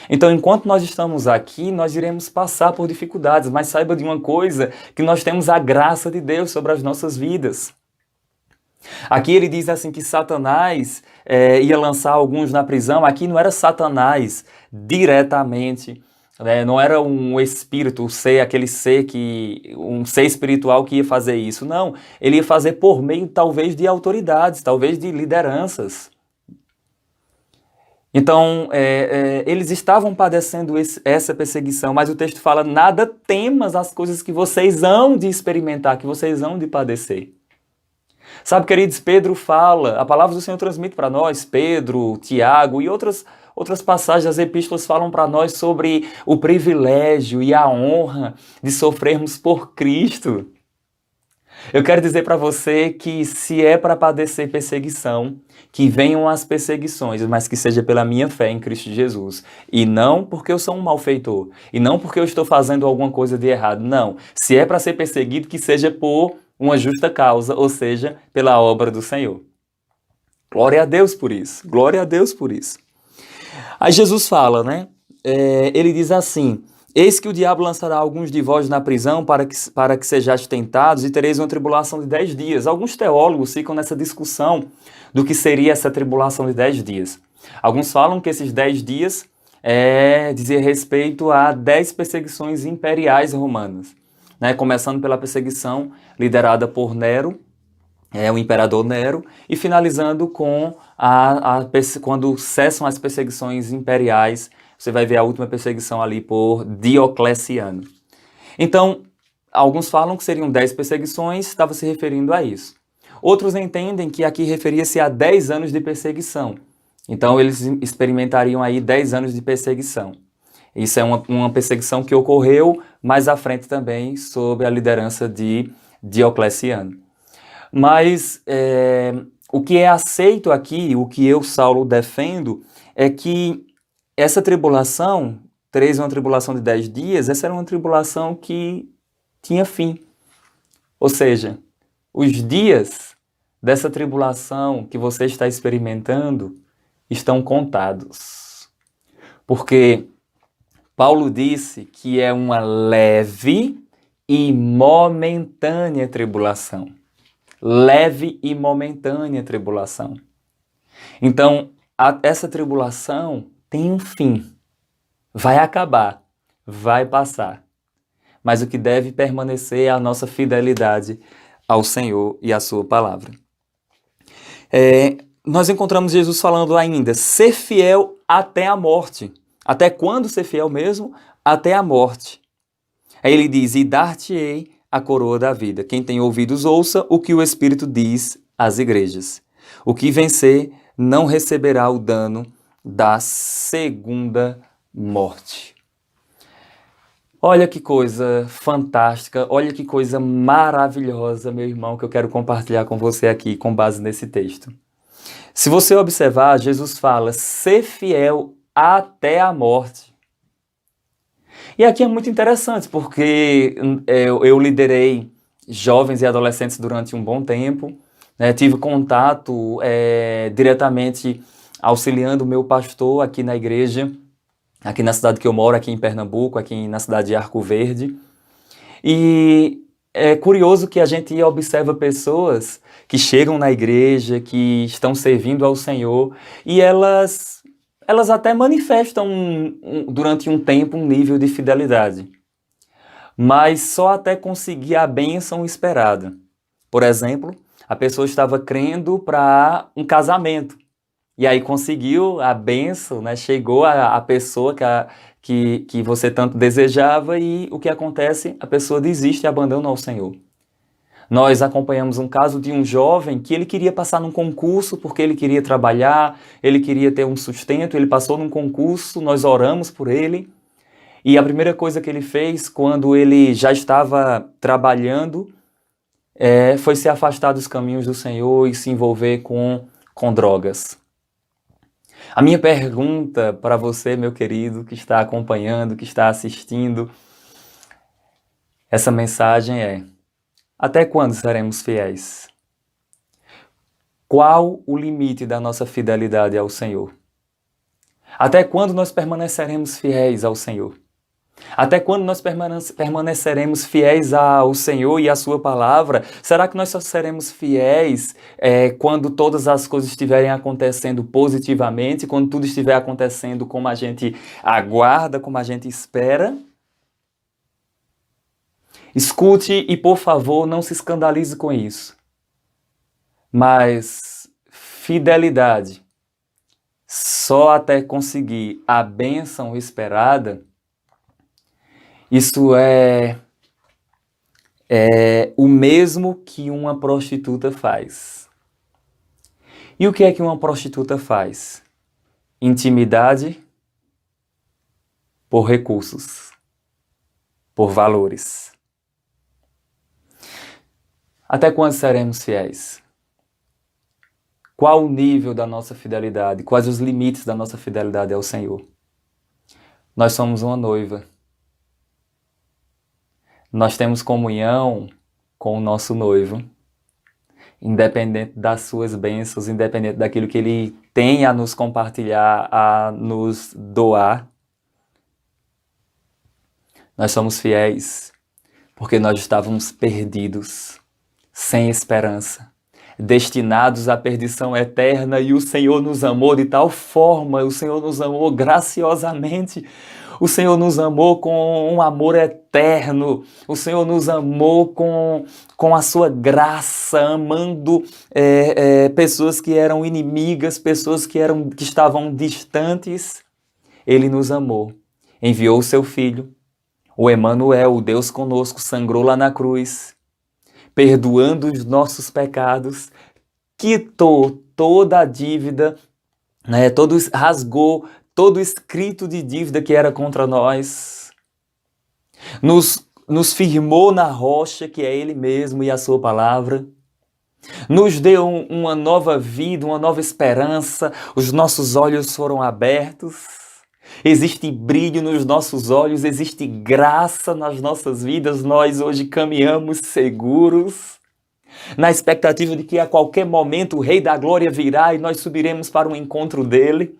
Então, enquanto nós estamos aqui, nós iremos passar por dificuldades, mas saiba de uma coisa, que nós temos a graça de Deus sobre as nossas vidas. Aqui ele diz assim que Satanás ia lançar alguns na prisão. Aqui não era Satanás diretamente, não era um espírito, um ser espiritual que ia fazer isso. Não, ele ia fazer por meio talvez de autoridades, talvez de lideranças. Então, eles estavam padecendo essa perseguição, mas o texto fala, nada temas as coisas que vocês hão de experimentar, que vocês hão de padecer. Sabe, queridos, Pedro fala, a palavra do Senhor transmite para nós, Pedro, Tiago e outras passagens das epístolas falam para nós sobre o privilégio e a honra de sofrermos por Cristo. Eu quero dizer para você que se é para padecer perseguição, que venham as perseguições, mas que seja pela minha fé em Cristo Jesus. E não porque eu sou um malfeitor, e não porque eu estou fazendo alguma coisa de errado, não. Se é para ser perseguido, que seja por uma justa causa, ou seja, pela obra do Senhor. Glória a Deus por isso, glória a Deus por isso. Aí Jesus fala, né? Ele diz assim, eis que o diabo lançará alguns de vós na prisão para que sejais tentados e tereis uma tribulação de 10 dias. Alguns teólogos ficam nessa discussão do que seria essa tribulação de 10 dias. Alguns falam que esses 10 dias dizia respeito a 10 perseguições imperiais romanas. Começando pela perseguição liderada por Nero, o imperador Nero, e finalizando com quando cessam as perseguições imperiais, você vai ver a última perseguição ali por Diocleciano. Então, alguns falam que seriam 10 perseguições, estava se referindo a isso. Outros entendem que aqui referia-se a 10 anos de perseguição. Então, eles experimentariam aí 10 anos de perseguição. Isso é uma perseguição que ocorreu mais à frente também, sob a liderança de Diocleciano. Mas o que é aceito aqui, o que eu, Saulo, defendo, é que essa tribulação, uma tribulação de 10 dias, essa era uma tribulação que tinha fim. Ou seja, os dias dessa tribulação que você está experimentando estão contados. Porque Paulo disse que é uma leve e momentânea tribulação. Leve e momentânea tribulação. Então, essa tribulação tem um fim. Vai acabar, vai passar. Mas o que deve permanecer é a nossa fidelidade ao Senhor e à sua palavra. Nós encontramos Jesus falando ainda, ser fiel até a morte. Até quando ser fiel mesmo? Até a morte. Aí ele diz, e dar-te-ei a coroa da vida. Quem tem ouvidos, ouça o que o Espírito diz às igrejas. O que vencer não receberá o dano da segunda morte. Olha que coisa fantástica, olha que coisa maravilhosa, meu irmão, que eu quero compartilhar com você aqui, com base nesse texto. Se você observar, Jesus fala, ser fiel até a morte. E aqui é muito interessante, porque eu liderei jovens e adolescentes durante um bom tempo, tive contato diretamente auxiliando o meu pastor aqui na igreja, aqui na cidade que eu moro, aqui em Pernambuco, aqui na cidade de Arco Verde. E é curioso que a gente observa pessoas que chegam na igreja, que estão servindo ao Senhor, e elas até manifestam durante um tempo um nível de fidelidade, mas só até conseguir a bênção esperada. Por exemplo, a pessoa estava crendo para um casamento, E aí conseguiu a bênção, né? Chegou a pessoa que você tanto desejava e o que acontece? A pessoa desiste e abandona o Senhor. Nós acompanhamos um caso de um jovem que ele queria passar num concurso porque ele queria trabalhar, ele queria ter um sustento, ele passou num concurso, nós oramos por ele. E a primeira coisa que ele fez quando ele já estava trabalhando foi se afastar dos caminhos do Senhor e se envolver com drogas. A minha pergunta para você, meu querido, que está acompanhando, que está assistindo essa mensagem é: até quando seremos fiéis? Qual o limite da nossa fidelidade ao Senhor? Até quando nós permaneceremos fiéis ao Senhor? Até quando nós permaneceremos fiéis ao Senhor e à Sua palavra? Será que nós só seremos fiéis quando todas as coisas estiverem acontecendo positivamente, quando tudo estiver acontecendo como a gente aguarda, como a gente espera? Escute e, por favor, não se escandalize com isso. Mas fidelidade só até conseguir a bênção esperada, isso é o mesmo que uma prostituta faz. E o que é que uma prostituta faz? Intimidade por recursos, por valores. Até quando seremos fiéis? Qual o nível da nossa fidelidade? Quais os limites da nossa fidelidade ao Senhor? Nós somos uma noiva. Nós temos comunhão com o nosso noivo, independente das suas bênçãos, independente daquilo que ele tem a nos compartilhar, a nos doar. Nós somos fiéis porque nós estávamos perdidos, sem esperança, destinados à perdição eterna, e o Senhor nos amou de tal forma, o Senhor nos amou graciosamente, o Senhor nos amou com um amor eterno, o Senhor nos amou com a sua graça, amando pessoas que eram inimigas, pessoas que estavam distantes. Ele nos amou, enviou o seu Filho, o Emanuel, o Deus conosco, sangrou lá na cruz, perdoando os nossos pecados, quitou toda a dívida, rasgou todo o escrito de dívida que era contra nós, nos firmou na rocha, que é Ele mesmo e a sua palavra, nos deu uma nova vida, uma nova esperança, os nossos olhos foram abertos, existe brilho nos nossos olhos, existe graça nas nossas vidas, nós hoje caminhamos seguros, na expectativa de que a qualquer momento o Rei da Glória virá e nós subiremos para o encontro dele.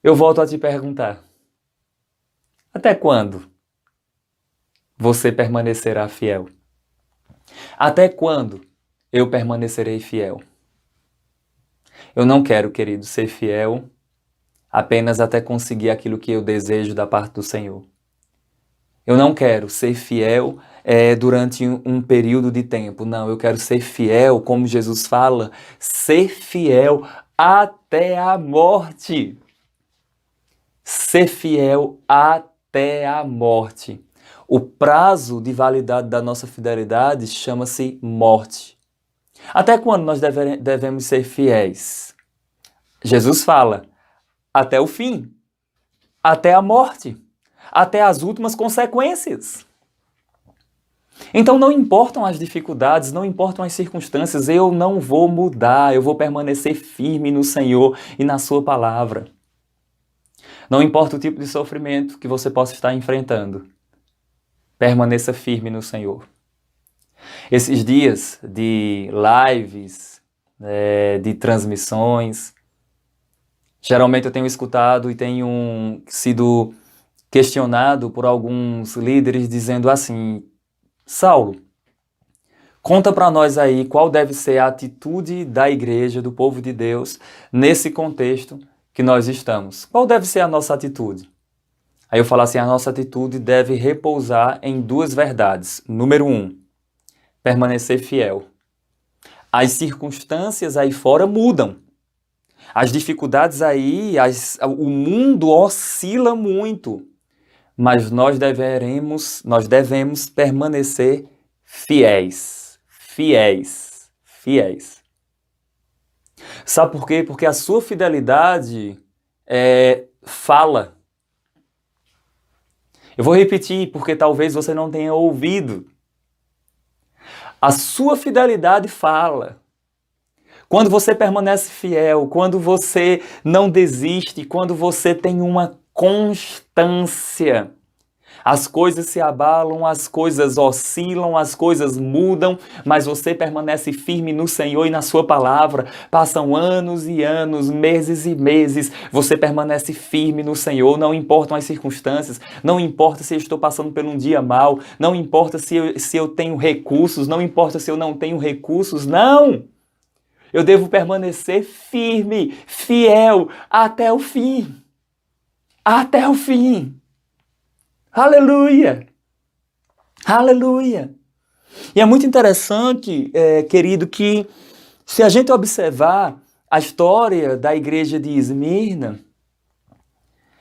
Eu volto a te perguntar, até quando você permanecerá fiel? Até quando eu permanecerei fiel? Eu não quero, querido, ser fiel apenas até conseguir aquilo que eu desejo da parte do Senhor. Eu não quero ser fiel durante um período de tempo. Não, eu quero ser fiel, como Jesus fala, ser fiel até a morte. Ser fiel até a morte. O prazo de validade da nossa fidelidade chama-se morte. Até quando nós devemos ser fiéis? Jesus fala, até o fim, até a morte, até as últimas consequências. Então não importam as dificuldades, não importam as circunstâncias, eu não vou mudar, eu vou permanecer firme no Senhor e na sua palavra. Não importa o tipo de sofrimento que você possa estar enfrentando, permaneça firme no Senhor. Esses dias de lives, de transmissões, geralmente eu tenho escutado e tenho sido questionado por alguns líderes dizendo assim, Saulo, conta para nós aí qual deve ser a atitude da igreja, do povo de Deus, nesse contexto que nós estamos. Qual deve ser a nossa atitude? Aí eu falo assim, a nossa atitude deve repousar em duas verdades. Número 1, permanecer fiel. As circunstâncias aí fora mudam. As dificuldades aí, o mundo oscila muito. Mas nós devemos permanecer fiéis. Fiéis. Fiéis. Sabe por quê? Porque a sua fidelidade fala. Eu vou repetir, porque talvez você não tenha ouvido. A sua fidelidade fala. Quando você permanece fiel, quando você não desiste, quando você tem uma constância, as coisas se abalam, as coisas oscilam, as coisas mudam, mas você permanece firme no Senhor e na sua palavra. Passam anos e anos, meses e meses, você permanece firme no Senhor, não importam as circunstâncias, não importa se eu estou passando por um dia mau, não importa se eu tenho recursos, não importa se eu não tenho recursos, não! Eu devo permanecer firme, fiel, até o fim. Até o fim. Aleluia! Aleluia! E é muito interessante, querido, que se a gente observar a história da igreja de Esmirna,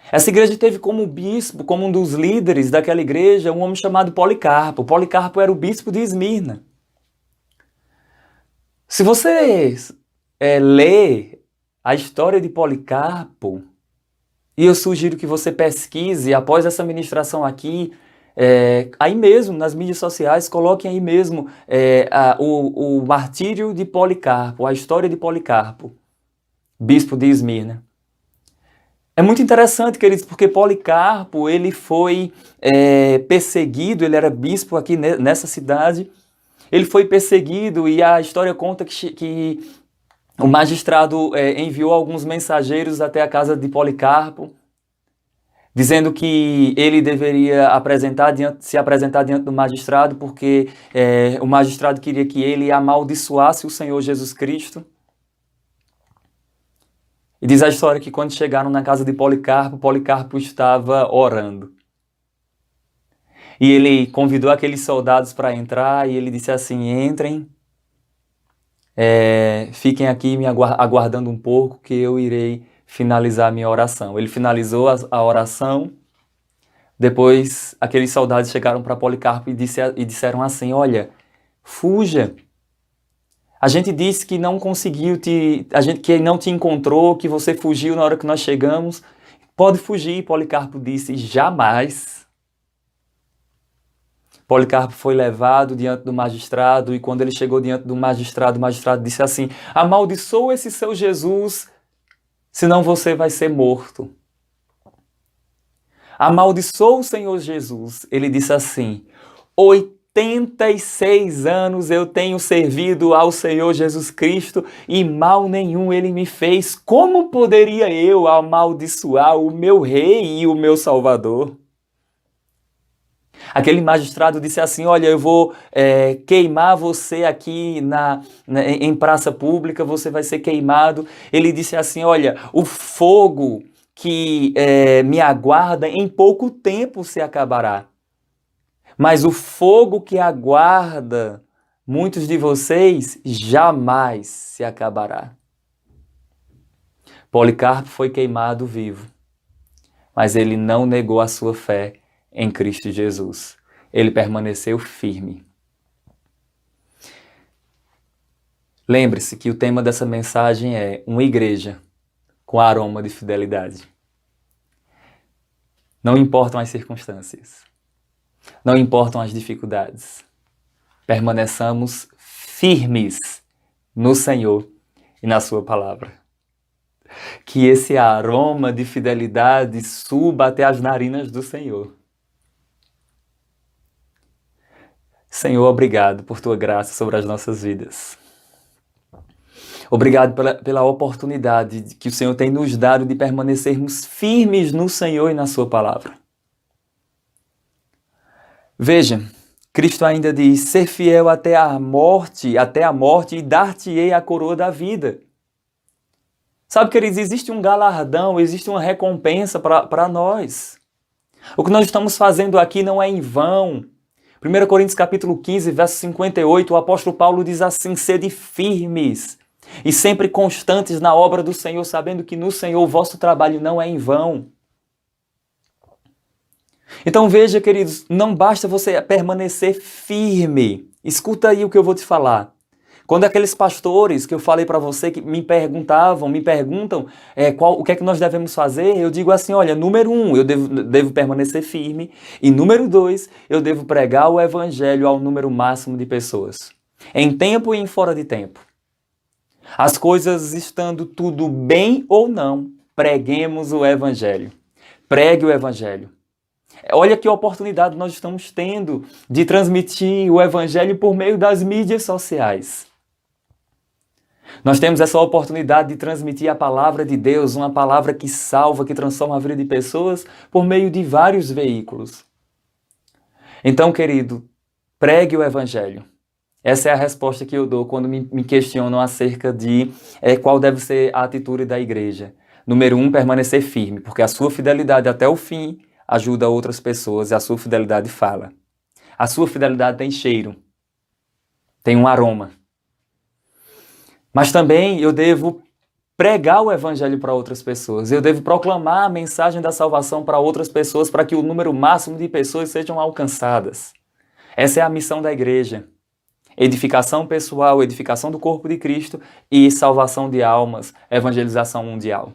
essa igreja teve como bispo, como um dos líderes daquela igreja, um homem chamado Policarpo. Policarpo era o bispo de Esmirna. Se você ler a história de Policarpo, e eu sugiro que você pesquise após essa ministração aqui, aí mesmo, nas mídias sociais, coloquem aí mesmo o martírio de Policarpo, a história de Policarpo, bispo de Esmirna. É muito interessante, queridos, porque Policarpo, ele foi perseguido, ele era bispo aqui nessa cidade, ele foi perseguido e a história conta que o magistrado enviou alguns mensageiros até a casa de Policarpo, dizendo que ele deveria se apresentar diante do magistrado, porque o magistrado queria que ele amaldiçoasse o Senhor Jesus Cristo. E diz a história que quando chegaram na casa de Policarpo, Policarpo estava orando. E ele convidou aqueles soldados para entrar e ele disse assim: entrem, fiquem aqui me aguardando um pouco que eu irei finalizar a minha oração. Ele finalizou a oração, depois aqueles soldados chegaram para Policarpo e disseram assim: olha, fuja. A gente disse que não conseguiu que não te encontrou, que você fugiu na hora que nós chegamos. Pode fugir. Policarpo disse: jamais. Policarpo foi levado diante do magistrado e quando ele chegou diante do magistrado, o magistrado disse assim: amaldiçoa esse seu Jesus, senão você vai ser morto. Amaldiçoa o Senhor Jesus. Ele disse assim: 86 anos eu tenho servido ao Senhor Jesus Cristo e mal nenhum ele me fez. Como poderia eu amaldiçoar o meu rei e o meu salvador? Aquele magistrado disse assim: olha, eu vou queimar você aqui em praça pública, você vai ser queimado. Ele disse assim: olha, o fogo que me aguarda em pouco tempo se acabará. Mas o fogo que aguarda muitos de vocês jamais se acabará. Policarpo foi queimado vivo, mas ele não negou a sua fé em Cristo Jesus. Ele permaneceu firme. Lembre-se que o tema dessa mensagem é uma igreja com aroma de fidelidade. Não importam as circunstâncias. Não importam as dificuldades. Permaneçamos firmes no Senhor e na sua palavra. Que esse aroma de fidelidade suba até as narinas do Senhor. Senhor, obrigado por tua graça sobre as nossas vidas. Obrigado pela oportunidade que o Senhor tem nos dado de permanecermos firmes no Senhor e na sua palavra. Veja, Cristo ainda diz: ser fiel até a morte e dar-te-ei a coroa da vida. Sabe, queridos, existe um galardão, existe uma recompensa para nós. O que nós estamos fazendo aqui não é em vão. 1 Coríntios capítulo 15, verso 58, o apóstolo Paulo diz assim: sede firmes e sempre constantes na obra do Senhor, sabendo que no Senhor o vosso trabalho não é em vão. Então veja, queridos, não basta você permanecer firme. Escuta aí o que eu vou te falar. Quando aqueles pastores que eu falei para você que me perguntam o que é que nós devemos fazer, eu digo assim, olha, número 1, eu devo permanecer firme, e número 2, eu devo pregar o evangelho ao número máximo de pessoas, em tempo e em fora de tempo. As coisas estando tudo bem ou não, preguemos o evangelho. Pregue o evangelho. Olha que oportunidade nós estamos tendo de transmitir o evangelho por meio das mídias sociais. Nós temos essa oportunidade de transmitir a palavra de Deus, uma palavra que salva, que transforma a vida de pessoas, por meio de vários veículos. Então, querido, pregue o evangelho. Essa é a resposta que eu dou quando me questionam acerca de qual deve ser a atitude da igreja. Número 1, permanecer firme, porque a sua fidelidade até o fim ajuda outras pessoas e a sua fidelidade fala. A sua fidelidade tem cheiro, tem um aroma. Mas também eu devo pregar o evangelho para outras pessoas. Eu devo proclamar a mensagem da salvação para outras pessoas, para que o número máximo de pessoas sejam alcançadas. Essa é a missão da igreja. Edificação pessoal, edificação do corpo de Cristo e salvação de almas, evangelização mundial.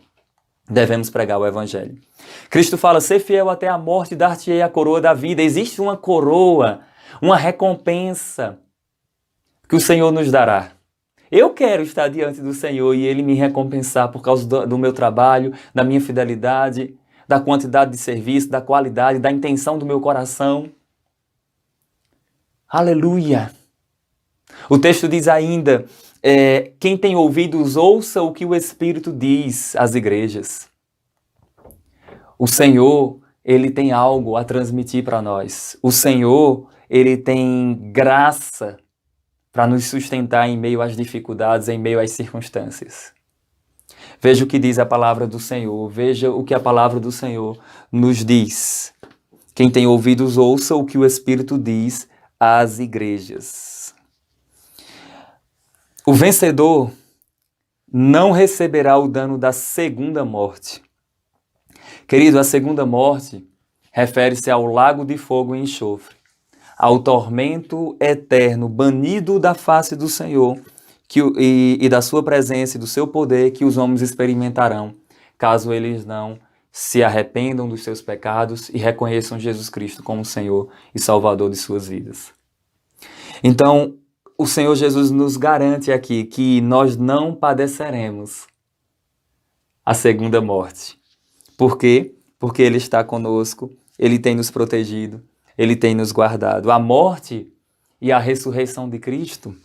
Devemos pregar o evangelho. Cristo fala, ser fiel até a morte e dar-te-ei a coroa da vida. Existe uma coroa, uma recompensa que o Senhor nos dará. Eu quero estar diante do Senhor e Ele me recompensar por causa do meu trabalho, da minha fidelidade, da quantidade de serviço, da qualidade, da intenção do meu coração. Aleluia! O texto diz ainda, quem tem ouvidos, ouça o que o Espírito diz às igrejas. O Senhor, Ele tem algo a transmitir para nós. O Senhor, Ele tem graça para nos sustentar em meio às dificuldades, em meio às circunstâncias. Veja o que diz a palavra do Senhor, veja o que a palavra do Senhor nos diz. Quem tem ouvidos, ouça o que o Espírito diz às igrejas. O vencedor não receberá o dano da segunda morte. Querido, a segunda morte refere-se ao lago de fogo e enxofre, ao tormento eterno, banido da face do Senhor e da sua presença e do seu poder que os homens experimentarão, caso eles não se arrependam dos seus pecados e reconheçam Jesus Cristo como Senhor e Salvador de suas vidas. Então, o Senhor Jesus nos garante aqui que nós não padeceremos a segunda morte. Por quê? Porque Ele está conosco, Ele tem nos protegido, Ele tem nos guardado. A morte e a ressurreição de Cristo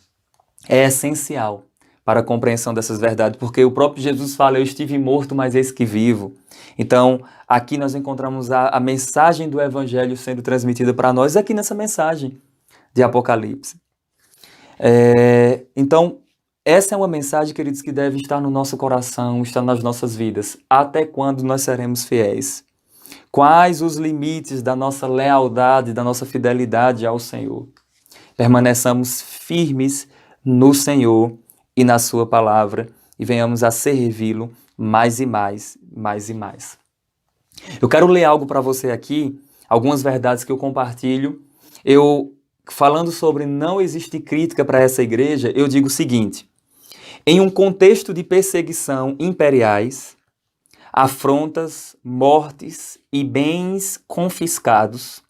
é essencial para a compreensão dessas verdades, porque o próprio Jesus fala, eu estive morto, mas eis que vivo. Então, aqui nós encontramos a mensagem do Evangelho sendo transmitida para nós, aqui nessa mensagem de Apocalipse. Então, essa é uma mensagem, queridos, que deve estar no nosso coração, estar nas nossas vidas. Até quando nós seremos fiéis? Quais os limites da nossa lealdade, da nossa fidelidade ao Senhor? Permaneçamos firmes no Senhor e na sua palavra e venhamos a servi-lo mais e mais, mais e mais. Eu quero ler algo para você aqui, algumas verdades que eu compartilho. Falando sobre não existe crítica para essa igreja, eu digo o seguinte: em um contexto de perseguição imperiais, afrontas, mortes e bens confiscados,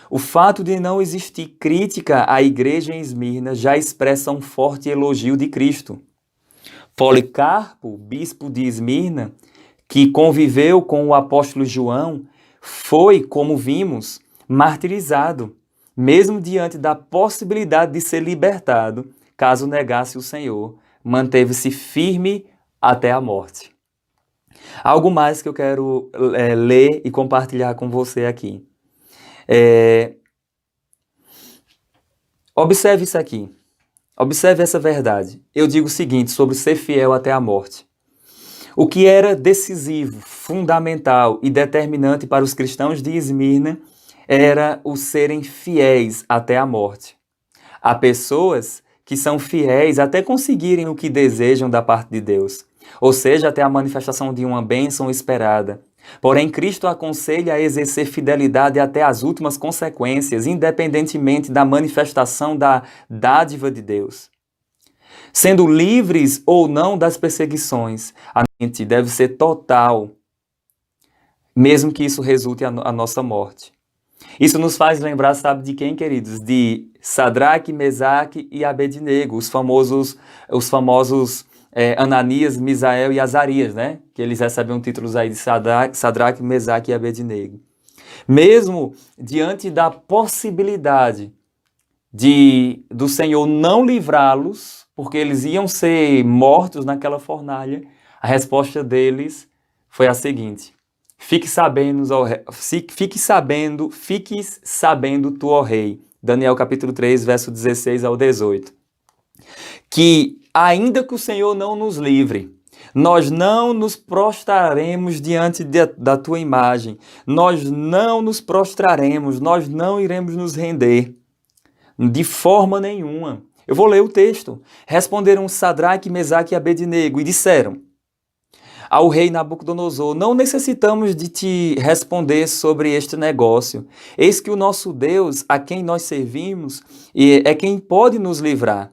o fato de não existir crítica à igreja em Esmirna já expressa um forte elogio de Cristo. Policarpo, bispo de Esmirna, que conviveu com o apóstolo João, foi, como vimos, martirizado, mesmo diante da possibilidade de ser libertado, caso negasse o Senhor, manteve-se firme até a morte. Algo mais que eu quero ler e compartilhar com você aqui. Observe isso aqui. Observe essa verdade. Eu digo o seguinte sobre ser fiel até a morte. O que era decisivo, fundamental e determinante para os cristãos de Esmirna era o serem fiéis até a morte. Há pessoas que são fiéis até conseguirem o que desejam da parte de Deus, ou seja, até a manifestação de uma bênção esperada. Porém, Cristo aconselha a exercer fidelidade até as últimas consequências, independentemente da manifestação da dádiva de Deus. Sendo livres ou não das perseguições, a mente deve ser total, mesmo que isso resulte a nossa morte. Isso nos faz lembrar, sabe de quem, queridos? De Sadraque, Mesaque e Abednego, os famosos Ananias, Misael e Azarias, né? Que eles recebem títulos aí de Sadraque, Mesaque e Abednego. Mesmo diante da possibilidade do Senhor não livrá-los, porque eles iam ser mortos naquela fornalha, a resposta deles foi a seguinte: fique sabendo, tu, ó rei. Daniel capítulo 3, verso 16 ao 18. Que ainda que o Senhor não nos livre, nós não nos prostraremos diante da tua imagem, nós não nos prostraremos, nós não iremos nos render, de forma nenhuma. Eu vou ler o texto. Responderam Sadraque, Mesaque e Abednego e disseram ao rei Nabucodonosor: não necessitamos de te responder sobre este negócio. Eis que o nosso Deus, a quem nós servimos, é quem pode nos livrar.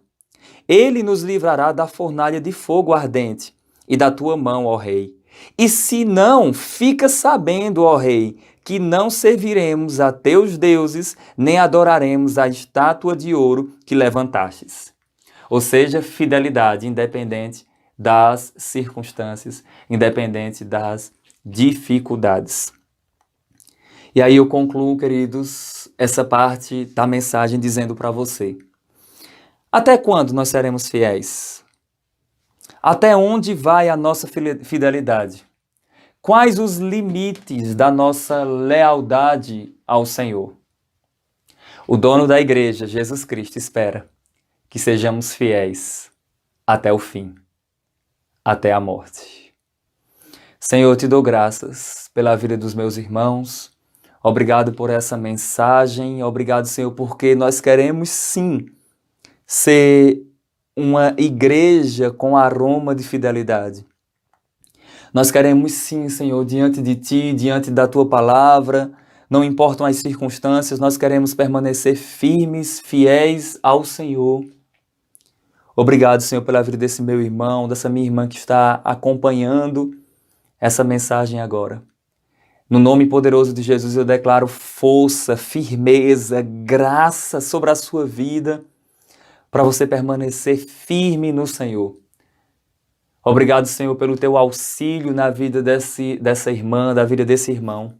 Ele nos livrará da fornalha de fogo ardente e da tua mão, ó rei. E se não, fica sabendo, ó rei, que não serviremos a teus deuses, nem adoraremos a estátua de ouro que levantastes. Ou seja, fidelidade, independente das circunstâncias, independente das dificuldades. E aí eu concluo, queridos, essa parte da mensagem dizendo para você: até quando nós seremos fiéis? Até onde vai a nossa fidelidade? Quais os limites da nossa lealdade ao Senhor? O dono da igreja, Jesus Cristo, espera que sejamos fiéis até o fim, até a morte. Senhor, eu te dou graças pela vida dos meus irmãos. Obrigado por essa mensagem. Obrigado, Senhor, porque nós queremos sim ser uma igreja com aroma de fidelidade. Nós queremos sim, Senhor, diante de Ti, diante da Tua palavra, não importam as circunstâncias, nós queremos permanecer firmes, fiéis ao Senhor. Obrigado, Senhor, pela vida desse meu irmão, dessa minha irmã que está acompanhando essa mensagem agora. No nome poderoso de Jesus eu declaro força, firmeza, graça sobre a sua vida, para você permanecer firme no Senhor. Obrigado, Senhor, pelo teu auxílio na vida dessa irmã, da vida desse irmão.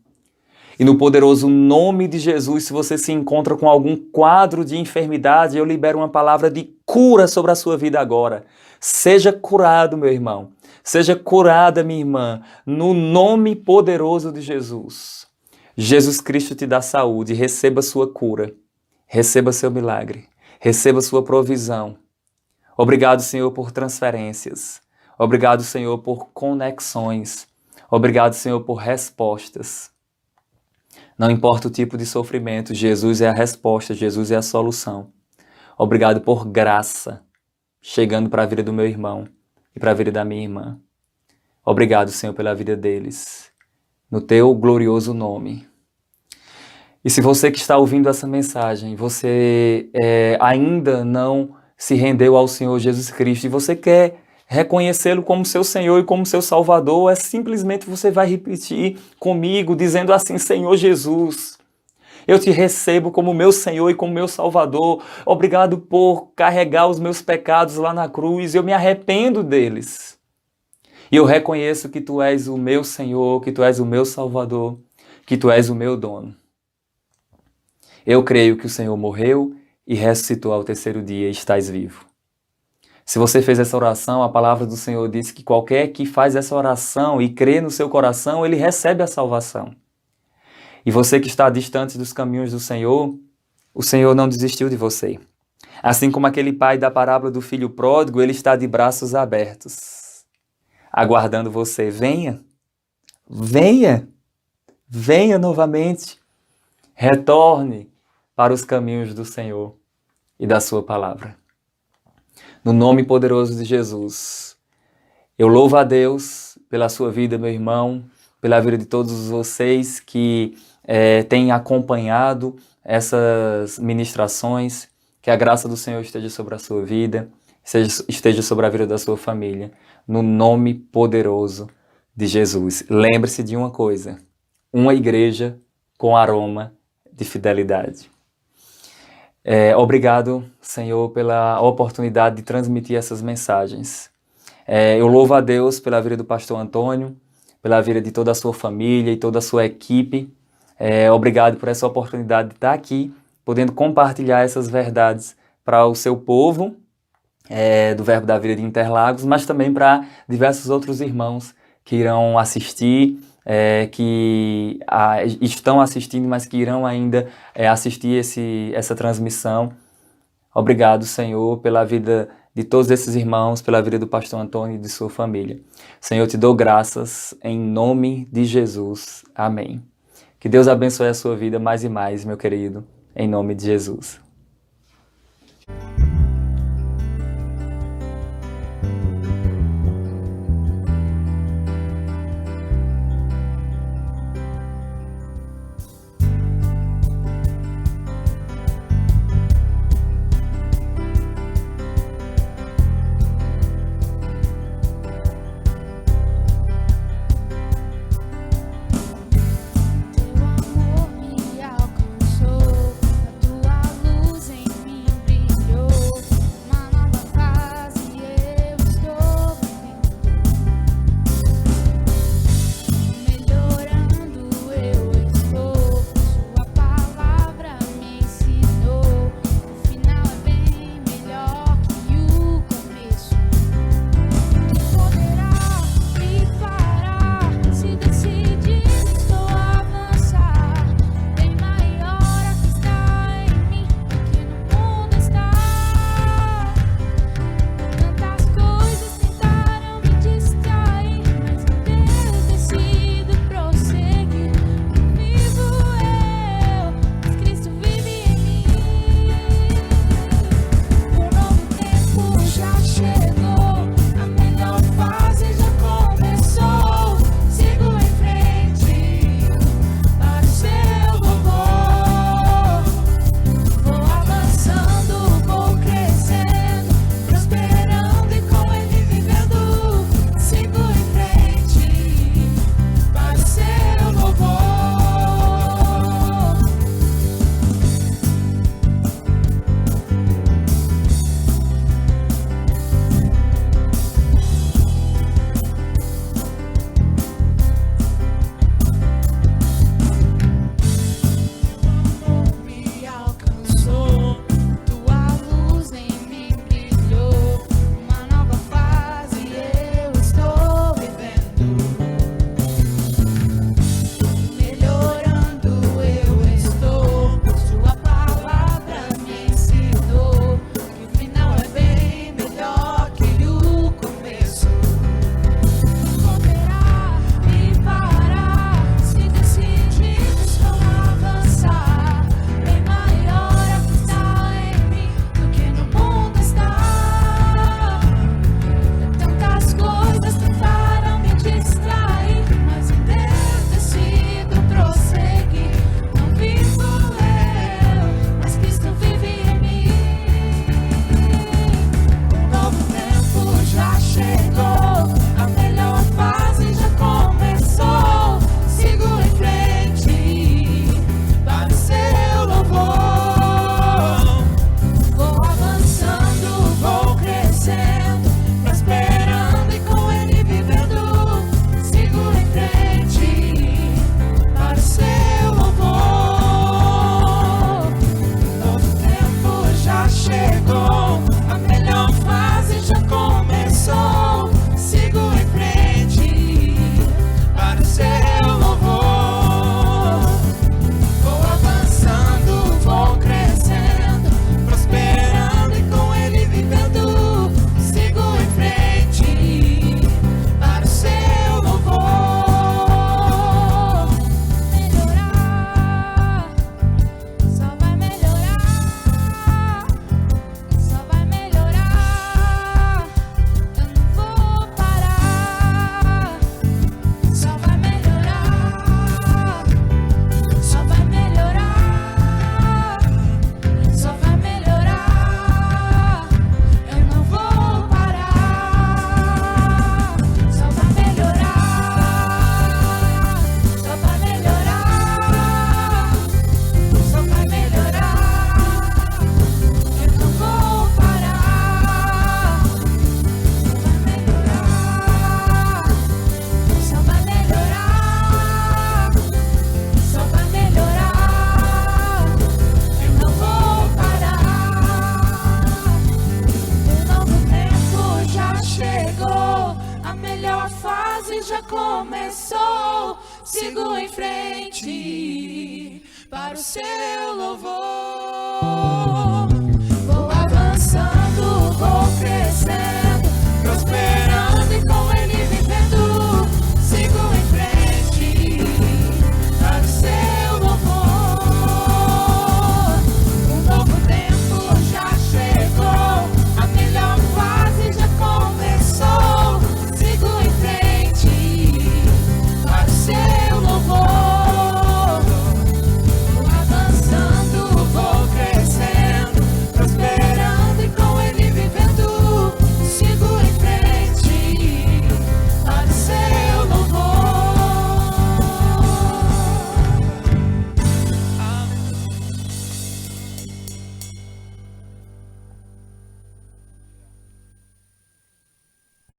E no poderoso nome de Jesus, se você se encontra com algum quadro de enfermidade, eu libero uma palavra de cura sobre a sua vida agora. Seja curado, meu irmão. Seja curada, minha irmã, no nome poderoso de Jesus. Jesus Cristo te dá saúde. Receba sua cura. Receba seu milagre. Receba sua provisão. Obrigado, Senhor, por transferências. Obrigado, Senhor, por conexões. Obrigado, Senhor, por respostas. Não importa o tipo de sofrimento, Jesus é a resposta, Jesus é a solução. Obrigado por graça chegando para a vida do meu irmão e para a vida da minha irmã. Obrigado, Senhor, pela vida deles, no teu glorioso nome. E se você que está ouvindo essa mensagem, você ainda não se rendeu ao Senhor Jesus Cristo e você quer reconhecê-lo como seu Senhor e como seu Salvador, é simplesmente você vai repetir comigo, dizendo assim: Senhor Jesus, eu te recebo como meu Senhor e como meu Salvador. Obrigado por carregar os meus pecados lá na cruz. Eu me arrependo deles. E eu reconheço que tu és o meu Senhor, que tu és o meu Salvador, que tu és o meu dono. Eu creio que o Senhor morreu e ressuscitou ao terceiro dia e estás vivo. Se você fez essa oração, a palavra do Senhor diz que qualquer que faz essa oração e crê no seu coração, ele recebe a salvação. E você que está distante dos caminhos do Senhor, o Senhor não desistiu de você. Assim como aquele pai da parábola do filho pródigo, ele está de braços abertos, aguardando você. Venha, venha, venha novamente. retorne para os caminhos do Senhor e da sua palavra. No nome poderoso de Jesus, eu louvo a Deus pela sua vida, meu irmão, pela vida de todos vocês que têm acompanhado essas ministrações. Que a graça do Senhor esteja sobre a sua vida, esteja sobre a vida da sua família, no nome poderoso de Jesus. Lembre-se de uma coisa: uma igreja com aroma de fidelidade. Obrigado, Senhor, pela oportunidade de transmitir essas mensagens. Eu louvo a Deus pela vida do pastor Antônio, pela vida de toda a sua família e toda a sua equipe. Obrigado por essa oportunidade de estar aqui, podendo compartilhar essas verdades para o seu povo, do Verbo da Vida de Interlagos, mas também para diversos outros irmãos que irão assistir, que estão assistindo, mas que irão ainda assistir essa transmissão. Obrigado, Senhor, pela vida de todos esses irmãos, pela vida do pastor Antônio e de sua família. Senhor, te dou graças em nome de Jesus. Amém. Que Deus abençoe a sua vida mais e mais, meu querido, em nome de Jesus. Teu amor me alcançou, a tua luz para o seu louvor. Vou avançando, vou crescendo, prosperando.